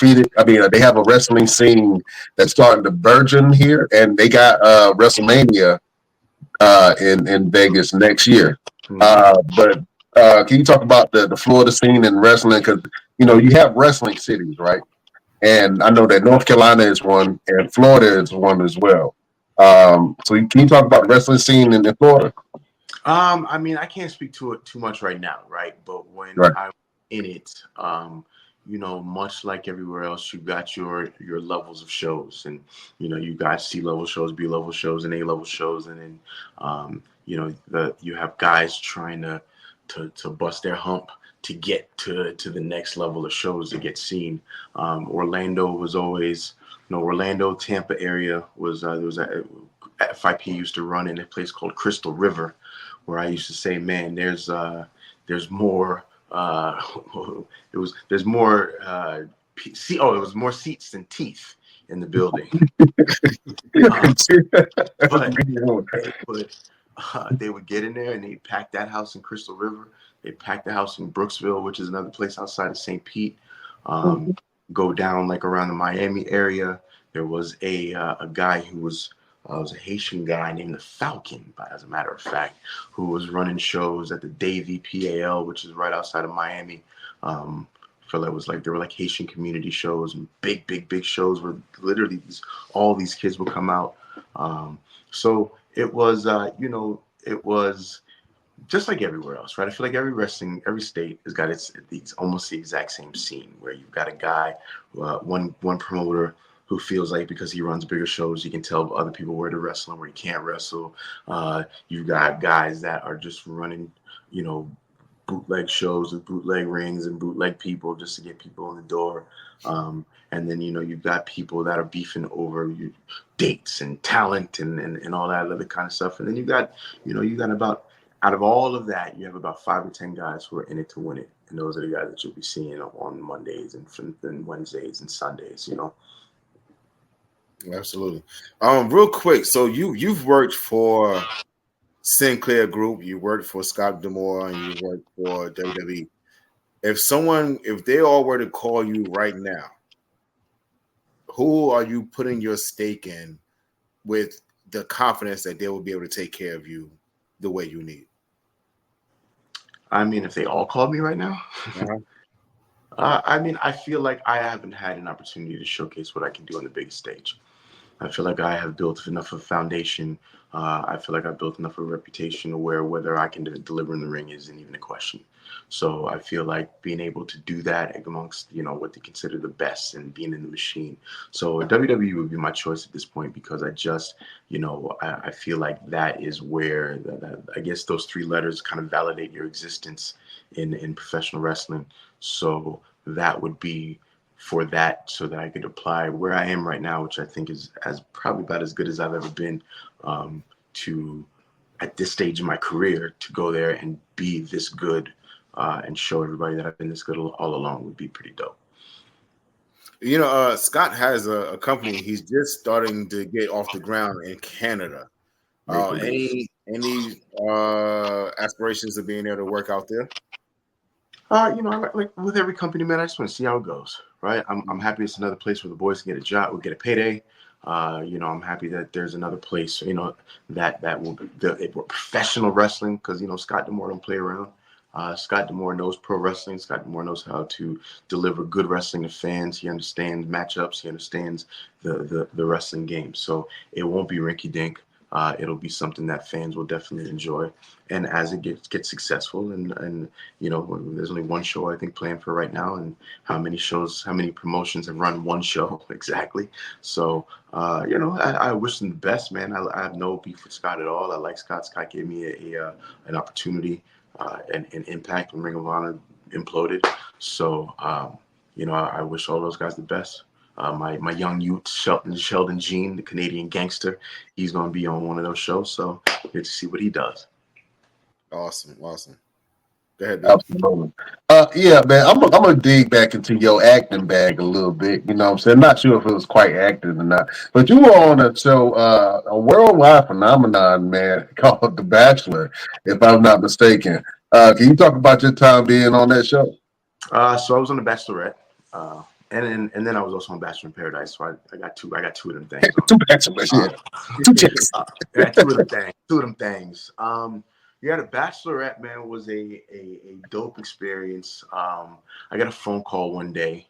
they have a wrestling scene that's starting to burgeon here, and they got WrestleMania in Vegas next year. But can you talk about the Florida scene in wrestling? Because you have wrestling cities, right? And I know that North Carolina is one, and Florida is one as well. So can you talk about the wrestling scene in Florida? I mean, I can't speak to it too much right now, right? But when Right. I was in it, much like everywhere else, you got your levels of shows, and you got C level shows, B level shows, and A level shows, and then you have guys trying to bust their hump to get to the next level of shows to get seen. Orlando was always, Orlando, Tampa area was there was a FIP used to run in a place called Crystal River, where I used to say, man, there's more. There's more. It was more seats than teeth in the building. But they would get in there and they'd pack that house in Crystal River. They'd pack the house in Brooksville, which is another place outside of St. Pete. Go down like around the Miami area. There was a guy who was a Haitian guy named the Falcon, as a matter of fact, who was running shows at the Davie PAL, which is right outside of Miami. There were like Haitian community shows and big shows where literally all these kids would come out. So it was, it was just like everywhere else, right? I feel like every state has got it's almost the exact same scene where you've got a guy, one promoter who feels like because he runs bigger shows, he can tell other people where to wrestle and where he can't wrestle. You've got guys that are just running, bootleg shows with bootleg rings and bootleg people just to get people in the door. And then, you've got people that are beefing over dates and talent and all that other kind of stuff. And then you got about, out of all of that, you have about 5 or 10 guys who are in it to win it. And those are the guys that you'll be seeing on Mondays and Wednesdays and Sundays, Absolutely. Real quick. So you've worked for Sinclair Group, you worked for Scott D'Amore, and you worked for WWE. If they all were to call you right now, who are you putting your stake in with the confidence that they will be able to take care of you the way you need? I mean, if they all called me right now, I mean, I feel like I haven't had an opportunity to showcase what I can do on the biggest stage. I feel like I have built enough of a foundation. I feel like I've built enough of a reputation where whether I can deliver in the ring isn't even a question. So I feel like being able to do that amongst, what they consider the best and being in the machine. So WWE would be my choice at this point because I just, I feel like that is where I guess those 3 letters kind of validate your existence in professional wrestling. So that would be for that, so that I could apply where I am right now, which I think is probably about as good as I've ever been to at this stage in my career, to go there and be this good and show everybody that I've been this good all along would be pretty dope. Scott has a company. He's just starting to get off the ground in Canada. Any aspirations of being able to work out there? Like with every company, man, I just want to see how it goes, right? I'm happy it's another place where the boys can get a job, will get a payday. I'm happy that there's another place, that will be professional wrestling, because Scott D'Amore don't play around. Scott D'Amore knows pro wrestling. Scott D'Amore knows how to deliver good wrestling to fans. He understands matchups. He understands the wrestling game. So it won't be rinky dink. it'll be something that fans will definitely enjoy. And as it gets successful, and there's only one show I think planned for right now, and how many promotions have run one show exactly. So I wish them the best, man. I have no beef with Scott at all. I like Scott. Scott gave me an opportunity and impact when Ring of Honor imploded. So I wish all those guys the best. My young youth, Sheldon Jean, the Canadian gangster, he's going to be on one of those shows. So good to see what he does. Awesome. Go ahead, Bill. Absolutely. Yeah, man, I'm gonna dig back into your acting bag a little bit. You know what I'm saying? Not sure if it was quite acting or not, but you were on a show, a worldwide phenomenon, man, called The Bachelor, if I'm not mistaken. Can you talk about your time being on that show? So I was on The Bachelorette, and then I was also on Bachelor in Paradise. So I got two of them things. Two bachelors, yeah. Two chicks. I got two of them things. The Bachelorette, man, was a dope experience. I got a phone call one day.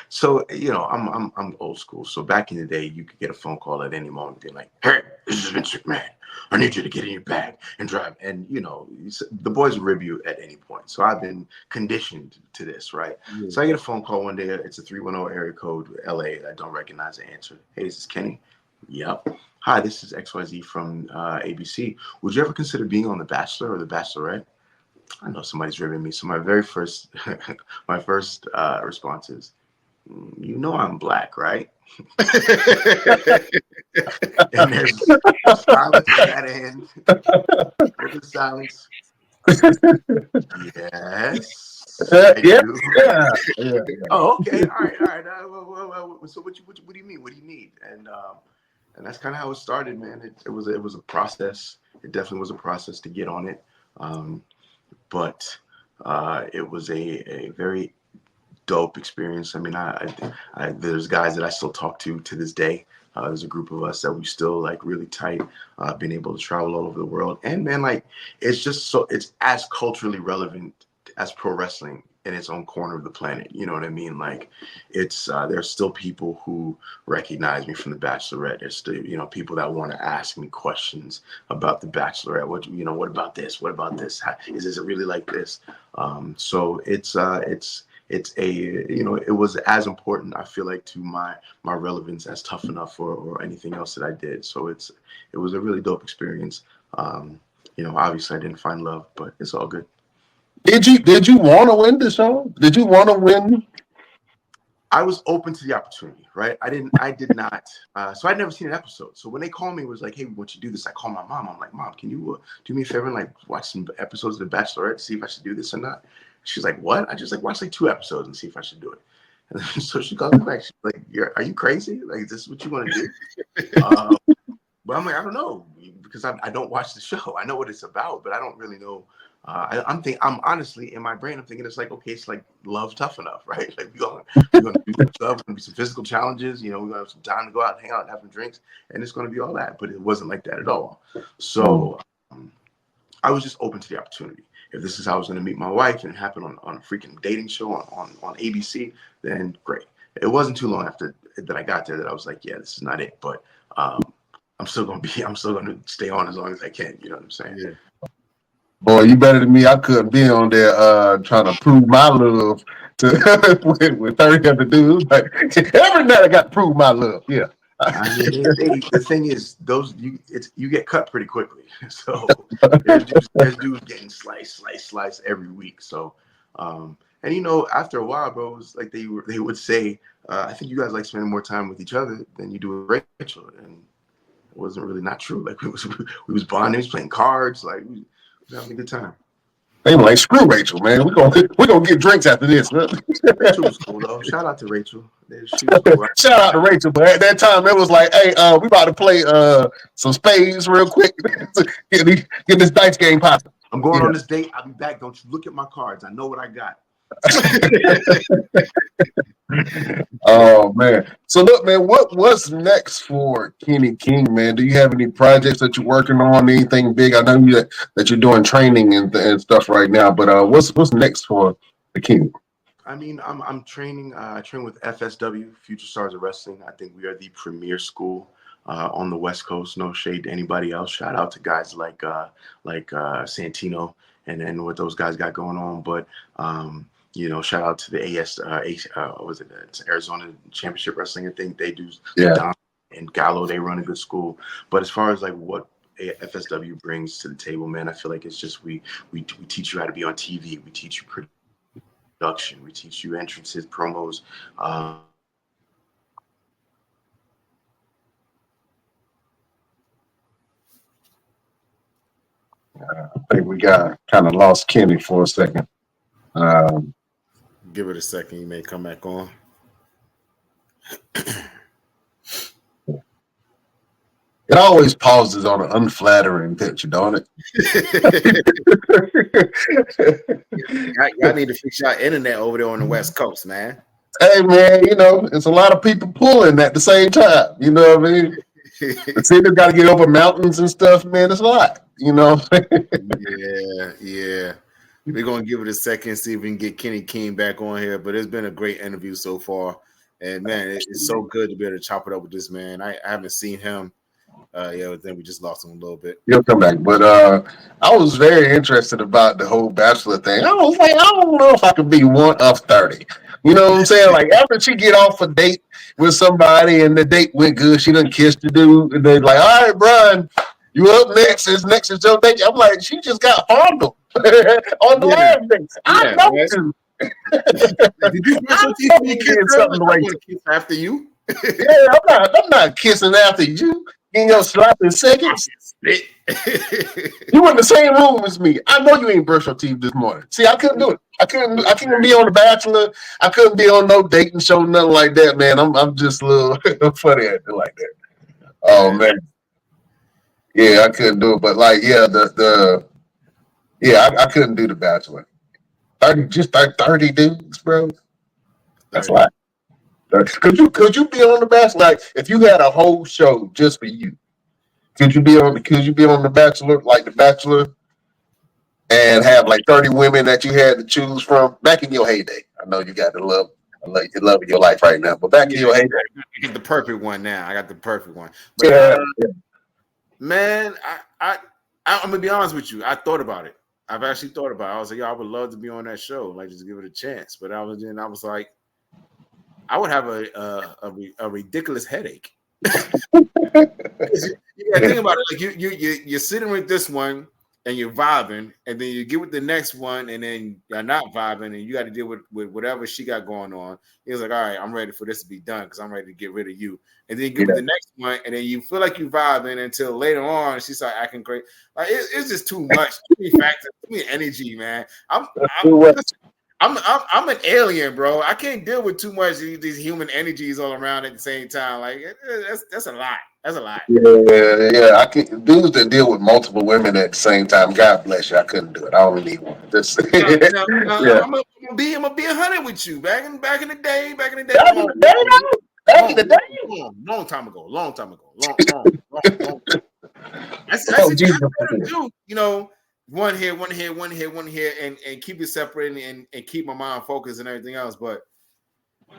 So I'm old school. So back in the day, you could get a phone call at any moment, being like, "Hey, this is Vince McMahon. I need you to get in your bag and drive." And the boys rib you at any point. So I've been conditioned to this, right? Yeah. So I get a phone call one day. It's a 310 area code, LA. I don't recognize the answer. "Hey, is this Kenny?" "Yep." "Hi, this is XYZ from ABC. Would you ever consider being on The Bachelor or The Bachelorette?" I know somebody's ribbing me. So my very first, response is, "I'm black, right?" And there's silence at that end. Open silence. Yes. Yeah. Oh, okay. All right. So what do you mean? What do you need? And that's kind of how it started, man. It was a process. It definitely was a process to get on it. But it was a very dope experience. I mean, there's guys that I still talk to this day. There's a group of us that we still like really tight, being able to travel all over the world. And man, like, it's as culturally relevant as pro wrestling in its own corner of the planet. You know what I mean? Like, there's still people who recognize me from The Bachelorette. There's still, people that want to ask me questions about The Bachelorette. What about this? What about this? Is it really like this? So it was as important, I feel like, to my relevance as Tough Enough or anything else that I did. So it was a really dope experience. Obviously I didn't find love, but it's all good. Did you want to win the show? Did you want to win? I was open to the opportunity, right? I did not. So I'd never seen an episode. So when they called me, it was like, "Hey, we want you to do this." I called my mom. I'm like, "Mom, can you do me a favor and like watch some episodes of The Bachelorette to see if I should do this or not?" She's like, "What?" I just like watch like 2 episodes and see if I should do it. And then, so she calls me back. She's like, "Are you crazy? Like, is this what you want to do?" But I'm like, "I don't know," because I don't watch the show. I know what it's about, but I don't really know. I'm honestly in my brain, I'm thinking it's like, okay, it's like Love Tough Enough, right? Like we're gonna do some stuff, gonna be some physical challenges, we're gonna have some time to go out and hang out and have some drinks, and it's gonna be all that. But it wasn't like that at all. So I was just open to the opportunity. If this is how I was gonna meet my wife and it happened on a freaking dating show on ABC, then great. It wasn't too long after that I got there that I was like, yeah, this is not it. But I'm still gonna stay on as long as I can. You know what I'm saying? Yeah. Boy, you better than me. I couldn't be on there trying to prove my love to with 30 other dudes. Like, every night I got to prove my love. Yeah. I mean, the thing is, you get cut pretty quickly. So there's dudes getting sliced every week. So and after a while, bro, it was like they would say, "I think you guys like spending more time with each other than you do with Rachel," and it wasn't really not true. Like we was bonding, we was playing cards, like we was having a good time. They were like, "Screw Rachel, man. We're gonna get drinks after this." Rachel was cool though. Shout out to Rachel. She was cool. Shout out to Rachel, but at that time it was like, "Hey, we about to play some spades real quick. get this dice game popping. I'm going on this date. I'll be back. Don't you look at my cards. I know what I got." Oh man. So look, man, what's next for Kenny King, man? Do you have any projects that you're working on? Anything big? I know that you're doing training and stuff right now, but what's next for the King? I mean, I'm training. I train with FSW, Future Stars of Wrestling. I think we are the premier school on the West Coast. No shade to anybody else. Shout out to guys like Santino and what those guys got going on. But shout out to the what was it? It's Arizona Championship Wrestling. I think they do. Yeah. And Gallo, they run a good school. But as far as like what FSW brings to the table, man, I feel like it's just we teach you how to be on TV. We teach you production. We teach you entrances, promos. I think we got kind of lost Kenny for a second. Give it a second. You may come back on. It always pauses on an unflattering picture, don't it? Y'all need to fix your internet over there on the West Coast, man. Hey, man, it's a lot of people pulling at the same time. You know what I mean? The city's got to get over mountains and stuff, man. It's a lot, Yeah. We're going to give it a second, see if we can get Kenny King back on here. But it's been a great interview so far. And, man, it's so good to be able to chop it up with this man. I haven't seen him. Then we just lost him a little bit. He'll come back. But I was very interested about the whole Bachelor thing. I was like, I don't know if I could be one of 30. You know what I'm saying? Like, after she get off a date with somebody and the date went good, she done kissed the dude, and they're like, all right, Brian, you up next. Next is your date. I'm like, she just got fondled on the last date. I know you. Did you brush your teeth when you kissed her? I want to kiss after you. Yeah, I'm not kissing after you. In your sloppy seconds. You in the same room as me. I know you ain't brushed your teeth this morning. See, I couldn't do it. I couldn't be on The Bachelor. I couldn't be on no dating show, nothing like that, man. I'm just a little funny at it like that. Oh man. Yeah, I couldn't do it. But like, yeah, I couldn't do The Bachelor. 30 dudes, bro. That's a lot. Could you be on The Bachelor? Like, if you had a whole show just for you, could you be on The Bachelor, like The Bachelor, and have like 30 women that you had to choose from back in your heyday? I know you got the love of your life right now, but back in your heyday, I got the perfect one now. I got the perfect one. But, man, I'm gonna be honest with you. I thought about it. I've actually thought about it. I was like, I would love to be on that show, like just give it a chance. But I was like, I would have a ridiculous headache. You gotta think about it. Like you're sitting with this one and you're vibing, and then you get with the next one, and then you're not vibing, and you got to deal with whatever she got going on. He was like, all right, I'm ready for this to be done because I'm ready to get rid of you. And then you get with the next one, and then you feel like you're vibing until later on she started acting crazy. Like it's just too much, too many factors, too many energy, man. I'm an alien, bro. I can't deal with too much of these human energies all around at the same time. Like that's a lot. That's a lot. Yeah. I can dudes that deal with multiple women at the same time. God bless you. I couldn't do it. I only need one. I'm gonna be 100 with you. Back in the day. Long time ago. Long. That's what you do. One here, and keep it separate and keep my mind focused and everything else. But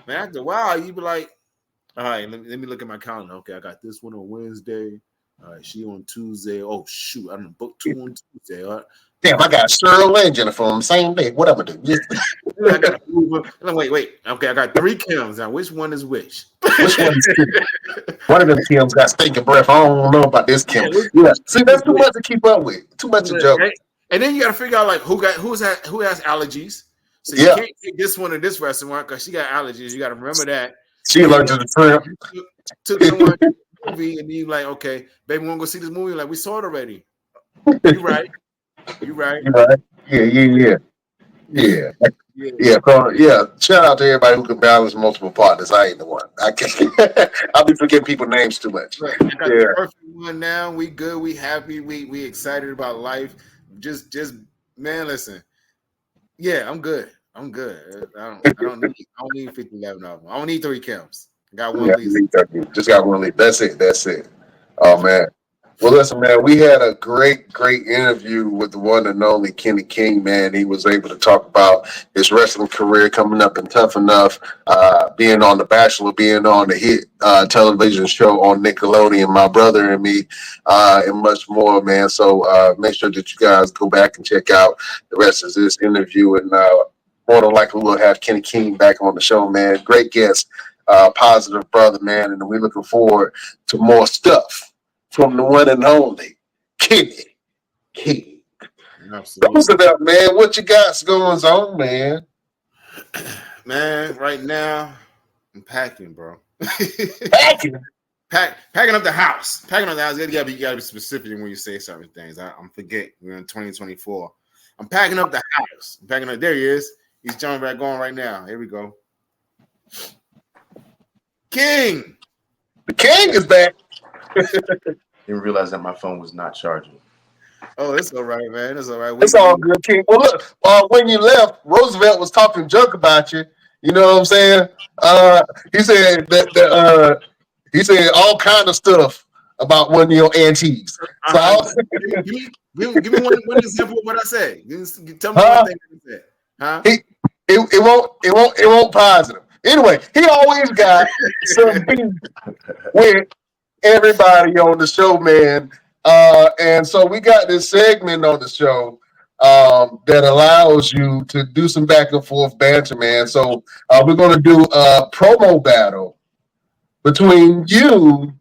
man, after a while, you be like, all right, let me look at my calendar. Okay, I got this one on Wednesday. All right, she on Tuesday. Oh shoot, I'm gonna book 2 on Tuesday. All right. Damn, I got Cheryl and Jennifer on the same day. What am I doing? I got wait. Okay, I got 3 Kims now. Which one is which? Which one is Kim? One of them Kims got stinking breath. I don't know about this Kim. Yeah, see, that's too much to keep up with. Too much to joke. And then you got to figure out like who has allergies. So you can't take this one or this restaurant because she got allergies. You got to remember that. She allergic to shrimp. Took someone to the movie and you like, okay, baby, we want to go see this movie. Like, we saw it already. You right. Yeah. Shout out to everybody who can balance multiple partners. I ain't the one. I can't. I'll be forgetting people's names too much. Right. I got the perfect one now. We good. We happy. We excited about life. Just man, listen. Yeah, I'm good. I don't need 50-11 of them. I don't need 3 Kims. I got one lead. Just got one lead. That's it. Oh man. Well, listen, man, we had a great interview with the one and only Kenny King, man. He was able to talk about his wrestling career coming up and Tough Enough, being on The Bachelor, being on the hit television show on Nickelodeon, My Brother and Me, and much more, man. So make sure that you guys go back and check out the rest of this interview. And more than likely, we'll have Kenny King back on the show, man. Great guest, positive brother, man. And we're looking forward to more stuff from the one and only Kenny King. Absolutely. Roosevelt, man, what you got going on, man? Man, right now I'm packing, bro. Packing. Packing up the house. Packing up the house. You gotta be specific when you say certain things. I'm forget. We're in 2024. I'm packing up the house. I'm packing up. There he is. He's jumping back on right now. Here we go. King. The King is back. Didn't realize that my phone was not charging. Oh, it's all right, man. It's all right. It's all good, King. Well, look, when you left, Roosevelt was talking junk about you. You know what I'm saying? He said that he said all kind of stuff about one of your aunties. So give me one example of what I said. Tell me one thing that he said. Huh? It won't positive. Anyway, he always got some beef with everybody on the show, man. And so we got this segment on the show that allows you to do some back and forth banter, man. So we're going to do a promo battle between you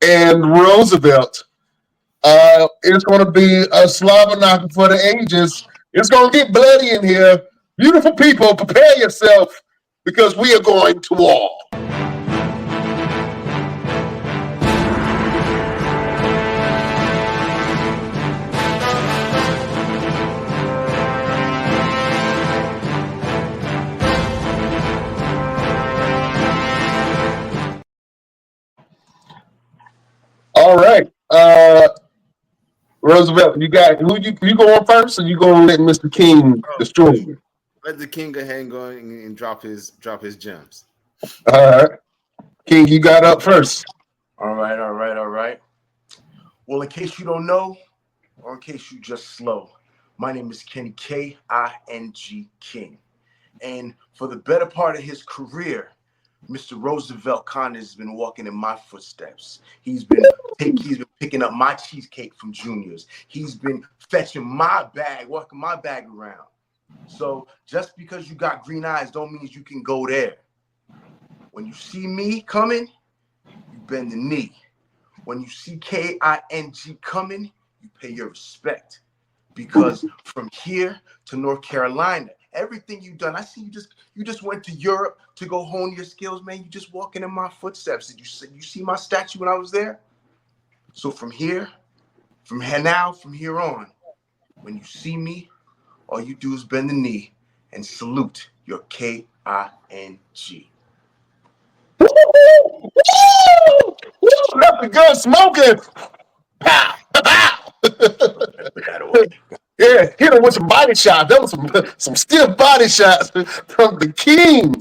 and Roosevelt. It's going to be a slobber knocker for the ages. It's going to get bloody in here. Beautiful people, prepare yourself because we are going to war. All right. Roosevelt, you got who you going first, or you gonna let Mr. King destroy you? Let the King go ahead and go and drop his gems. All right. King, you got up first. All right. Well, in case you don't know, or in case you just slow, my name is Kenny K-I-N-G King. And for the better part of his career, Mr. Roosevelt Connors has been walking in my footsteps. He's been picking up my cheesecake from Junior's. He's been fetching my bag, walking my bag around. So just because you got green eyes don't mean you can go there. When you see me coming, you bend the knee. When you see K-I-N-G coming, you pay your respect. Because from here to North Carolina, everything you've done, I see you just went to Europe to go hone your skills, man. You just walking in my footsteps. Did you see my statue when I was there? So from here on, when you see me, all you do is bend the knee and salute your K-I-N-G. That's the good smoking. Pow, pow. Yeah, hit him with some body shots. That was some stiff body shots from the King.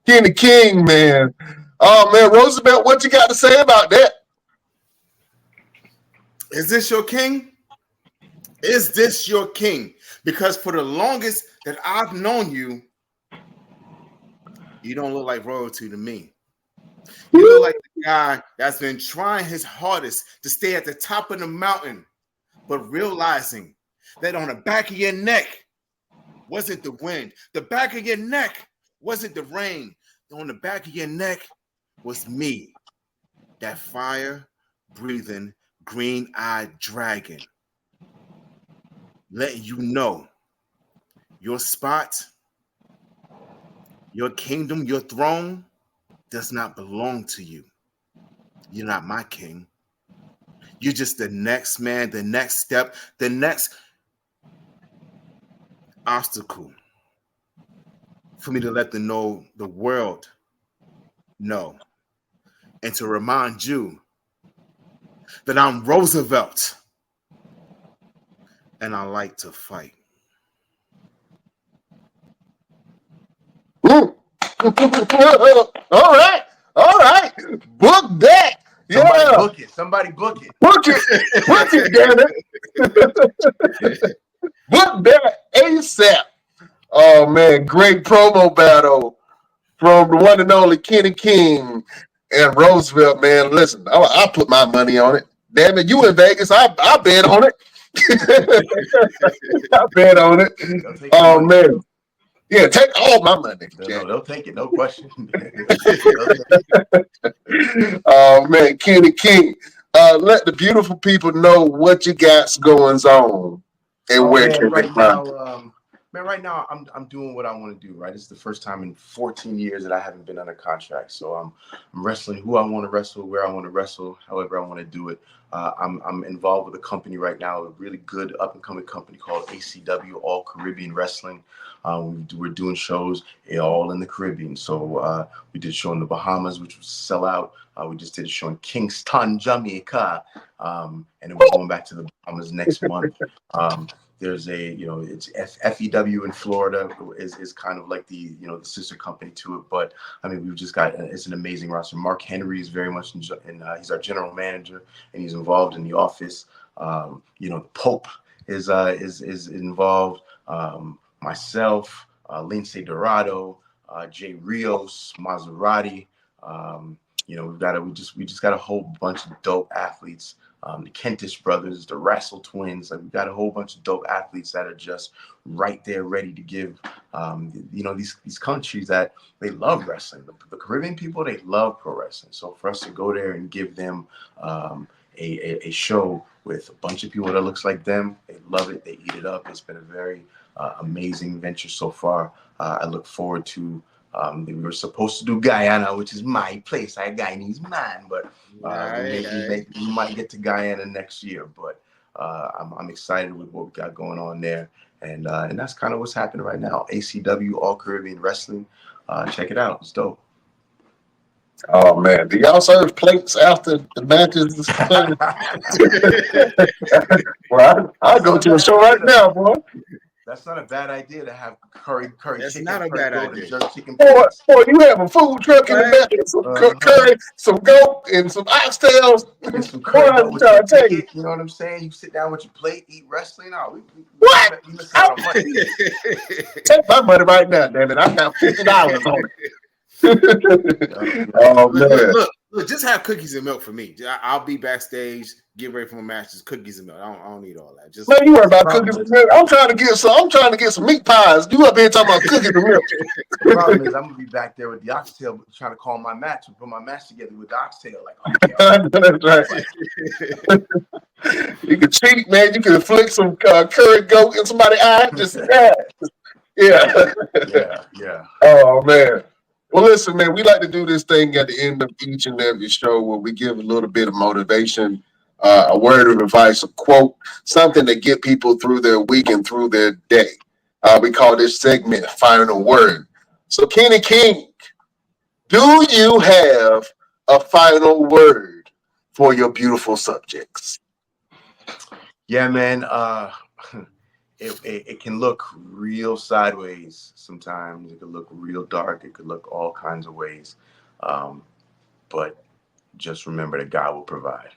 Kenny King, man. Oh, man, Roosevelt, what you got to say about that? Is this your king? Is this your king? Because for the longest that I've known you, you don't look like royalty to me. You look like the guy that's been trying his hardest to stay at the top of the mountain, but realizing that on the back of your neck wasn't the wind. The back of your neck wasn't the rain. On the back of your neck was me, that fire-breathing, green-eyed dragon. Letting you know your spot, your kingdom, your throne does not belong to you. You're not my king. You're just the next man, the next step, the next obstacle for me to let the world know, and to remind you that I'm Roosevelt and I like to fight. All right. Book that. Somebody Yeah, book it. Somebody book it. book it, damn it. Book that ASAP. Oh man, great promo battle from the one and only Kenny King and Roosevelt. Man, listen, I put my money on it. Damn it, you in Vegas? I bet on it. I bet on it. They'll take your Oh money. man, yeah, take all my money. They'll take it, no question. Oh man, Kenny King. Let the beautiful people know what you got going on and Oh where man, can they right find now, right now I'm doing what I want to do. Right, it's the first time in 14 years that I haven't been under contract. So I'm wrestling who I want to wrestle, where I want to wrestle, however I want to do it. I'm involved with a company right now, a really good up and coming company called ACW, All Caribbean Wrestling. We're doing shows all in the Caribbean. So we did a show in the Bahamas, which was sell out. We just did a show in Kingston, Jamaica, and then we're going back to the Bahamas next month. There's it's FEW in Florida is kind of like the sister company to it. But I mean, we've just got it's an amazing roster. Mark Henry is very much he's our general manager and he's involved in the office. The Pope is involved. Myself, Lindsay Dorado, Jay Rios, Maserati. We just got a whole bunch of dope athletes. The Kentish brothers, the Russell twins. Like, we've got a whole bunch of dope athletes that are just right there, ready to give. These countries that they love wrestling. The Caribbean people, they love pro wrestling. So for us to go there and give them a show with a bunch of people that looks like them, they love it. They eat it up. It's been a very amazing venture so far. I look forward to. We were supposed to do Guyana, which is my place. I Guyanese man, but we might get to Guyana next year. But I'm excited with what we got going on there, and that's kind of what's happening right now. ACW, All Caribbean Wrestling. Check it out. It's dope. Oh man, do y'all serve plates after the matches? Well, I'll go to a show right now, boy. That's not a bad idea to have curry That's chicken, not a curry bad goat, and idea. jerk chicken Boy, plates. you have a food truck in the back, and some curry, some goat, and some oxtails. And some Boy, curry goat I'm with trying your to tell you. ticket. You know what I'm saying? You sit down with your plate, eat wrestling. Oh, What? we missing out on money. Take my money right now, damn it. I got $50 on it. Oh man. Look, just have cookies and milk for me. I'll be backstage, get ready for my match. Just cookies and milk. I don't need all that. Just Man, you worry about cookies and milk. I'm trying to get some meat pies. You up here talking about cookies and milk. The problem is I'm gonna be back there with the oxtail trying to call my match and put my match together with the oxtail. Like, That's right. You can cheat, man. You can flick some curry goat in somebody's eye. Just yeah. Oh man. Well, listen, man. We like to do this thing at the end of each and every show where we give a little bit of motivation, a word of advice, a quote, something to get people through their week and through their day. We call this segment "Final Word." So, Kenny King, do you have a final word for your beautiful subjects? Yeah, man. It can look real sideways sometimes. It could look real dark. It could look all kinds of ways. But just remember that God will provide.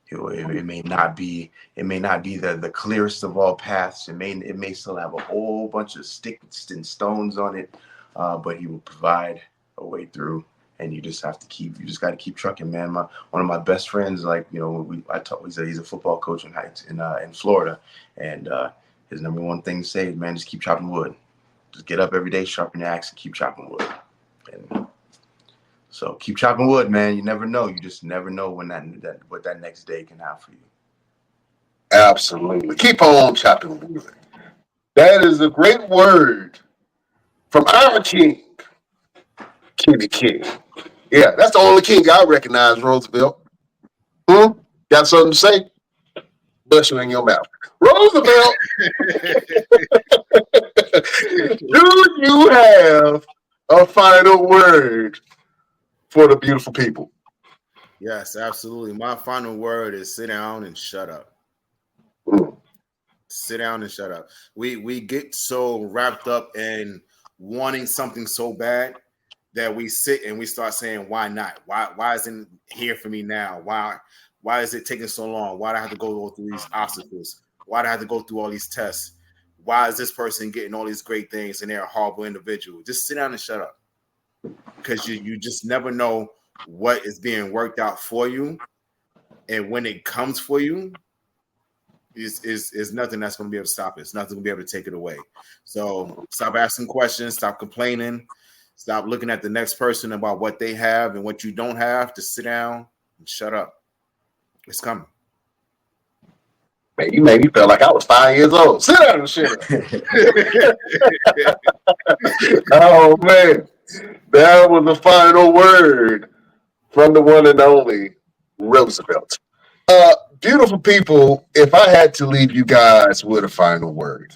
It may not be the clearest of all paths. It may still have a whole bunch of sticks and stones on it, but He will provide a way through. And you just got to keep trucking, man. One of my best friends, he's a football coach in Florida, and his number one thing to say is, man, just keep chopping wood. Just get up every day, sharpen your axe, and keep chopping wood. And so keep chopping wood, man. You never know. You just never know when what that next day can have for you. Absolutely. Keep on chopping wood. That is a great word from our king, Kenny King. Yeah, that's the only king I recognize, Roosevelt. Got something to say? Bust you in your mouth. Roosevelt, do you have a final word for the beautiful people? Yes, absolutely. My final word is sit down and shut up. Sit down and shut up. We get so wrapped up in wanting something so bad that we sit and we start saying, why not? Why isn't it here for me now? Why is it taking so long? Why do I have to go through these obstacles? Why do I have to go through all these tests? Why is this person getting all these great things and they're a horrible individual? Just sit down and shut up. Because you just never know what is being worked out for you. And when it comes for you, is nothing that's going to be able to stop it. It's nothing going to be able to take it away. So stop asking questions. Stop complaining. Stop looking at the next person about what they have and what you don't have. Just sit down and shut up. It's coming. Man, you made me feel like I was 5 years old. Sit down and shut up. Oh, man. That was the final word from the one and only Roosevelt. Beautiful people, if I had to leave you guys with a final word,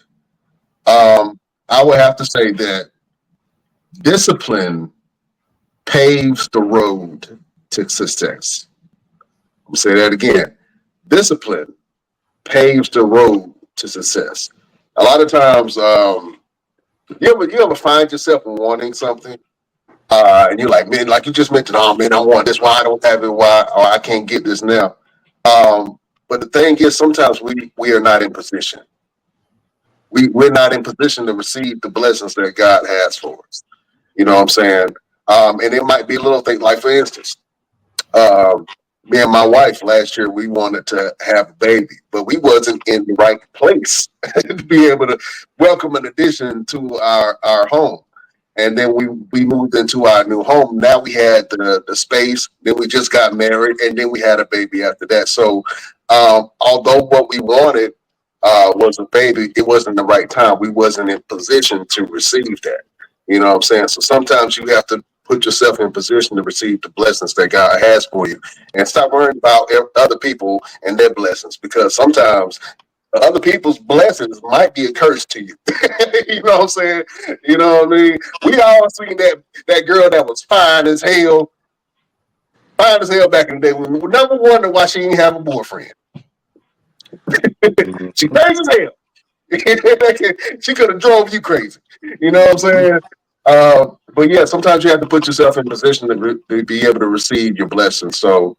I would have to say that discipline paves the road to success. I'll say that again. Discipline paves the road to success. A lot of times, you ever find yourself wanting something, and you're like, man, like you just mentioned, oh man, I want this. Why I don't have it? Why? Or I can't get this now. But the thing is, sometimes we are not in position. We're not in position to receive the blessings that God has for us. You know what I'm saying? And it might be a little thing, like for instance, me and my wife last year, we wanted to have a baby, but we wasn't in the right place to be able to welcome an addition to our home. And then we moved into our new home. Now we had the space. Then we just got married, and then we had a baby after that. So although what we wanted was a baby, it wasn't the right time. We wasn't in position to receive that. You know what I'm saying? So sometimes you have to put yourself in position to receive the blessings that God has for you, and stop worrying about other people and their blessings, because sometimes other people's blessings might be a curse to you. You know what I'm saying? You know what I mean? We all seen that girl that was fine as hell back in the day. We never wondered why she didn't have a boyfriend. She crazy as hell. She could have drove you crazy. You know what I'm saying? But yeah, sometimes you have to put yourself in position to be able to receive your blessings. So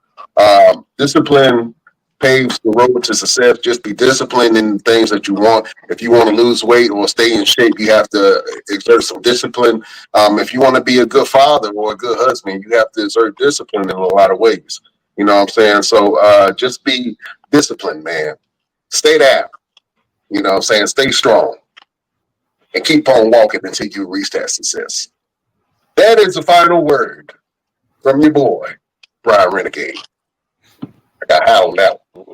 discipline paves the road to success. Just be disciplined in the things that you want. If you want to lose weight or stay in shape, you have to exert some discipline. If you want to be a good father or a good husband, you have to exert discipline in a lot of ways. You know what I'm saying? So just be disciplined, man. Stay down. You know what I'm saying? Stay strong. And keep on walking until you reach that success. That is the final word from your boy, Brian Renegade. I got high on that one.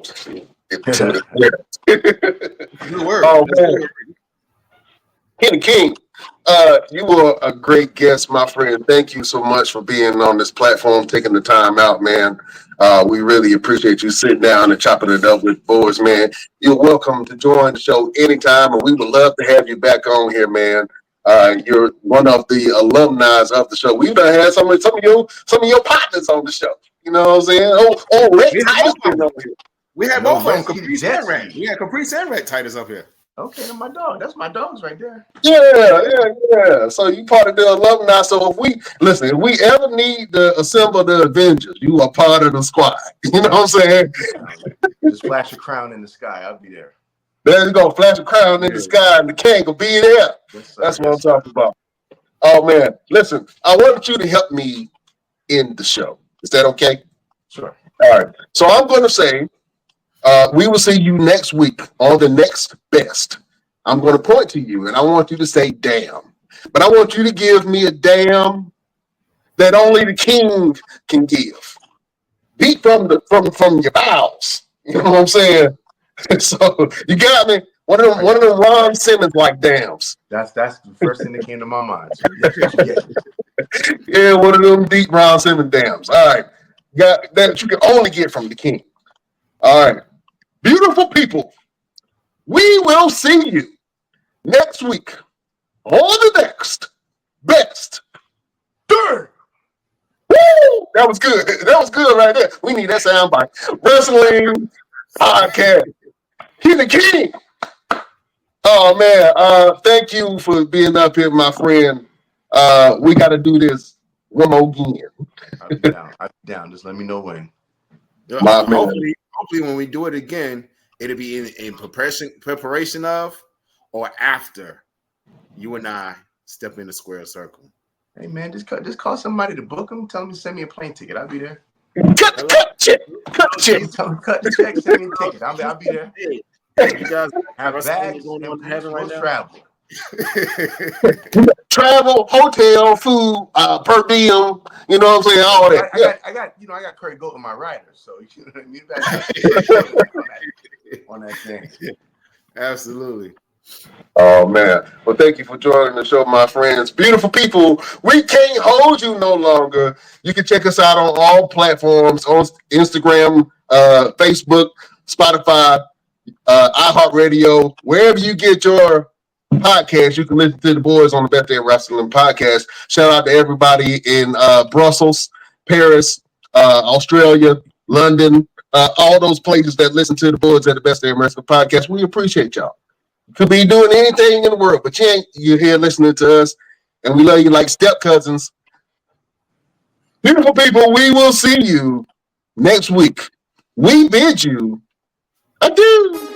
Good word. Oh, man. Kenny King, you were a great guest, my friend. Thank you so much for being on this platform, taking the time out, man. We really appreciate you sitting down and chopping it up with boys, man. You're welcome to join the show anytime, and we would love to have you back on here, man. You're one of the alumni of the show. We've done had some of your partners on the show. You know what I'm saying? Oh, Rick Titus been on here. We had both of them, Caprice and Red. We had Caprice and Red Titus up here. Okay, that's my dog. That's my dogs right there. Yeah. So you part of the alumni. So if we ever need to assemble the Avengers, you are part of the squad. You know what I'm saying? Just flash a crown in the sky. I'll be there. There's gonna flash a crown in the sky, and the king will be there. Yes, that's what I'm talking about. Oh man, listen, I want you to help me end the show. Is that okay? Sure. All right. So I'm going to say, we will see you next week on the next best. I'm going to point to you, and I want you to say damn. But I want you to give me a damn that only the king can give. Beat from your bowels. You know what I'm saying? So you got me. One of them Ron Simmons like dams. That's the first thing that came to my mind. So yeah, one of them deep Ron Simmons dams. All right. Got that you can only get from the king. All right. Beautiful people, we will see you next week on the next best. Woo! That was good. That was good right there. We need that soundbite. Wrestling podcast. Kenny King. Oh man, thank you for being up here, my friend. We got to do this one more again. I'll be down. I'll be down. Just let me know when. My man. Hopefully, when we do it again, it'll be in preparation of or after you and I step in the square circle. Hey man, just call somebody to book them. Tell them to send me a plane ticket. I'll be there. Cut the check. Tell them cut the check. Send me a ticket. I'll be there. Hey, you guys have bags going on and in heaven right now? travel. Travel, hotel, food, per diem. You know what I'm saying? All that. I got Curry Goat in my rider, so you know what I mean. You on that thing. Absolutely. Oh man. Well, thank you for joining the show, my friends. Beautiful people. We can't hold you no longer. You can check us out on all platforms on Instagram, Facebook, Spotify, iHeartRadio, wherever you get your podcast, you can listen to the boys on the Best Damn Wrestling podcast. Shout out to everybody in Brussels, Paris, Australia, London, all those places that listen to the boys at the Best Damn Wrestling podcast. We appreciate y'all. You could be doing anything in the world, but you're here listening to us, and we love you like step cousins. Beautiful people, we will see you next week. We bid you adieu.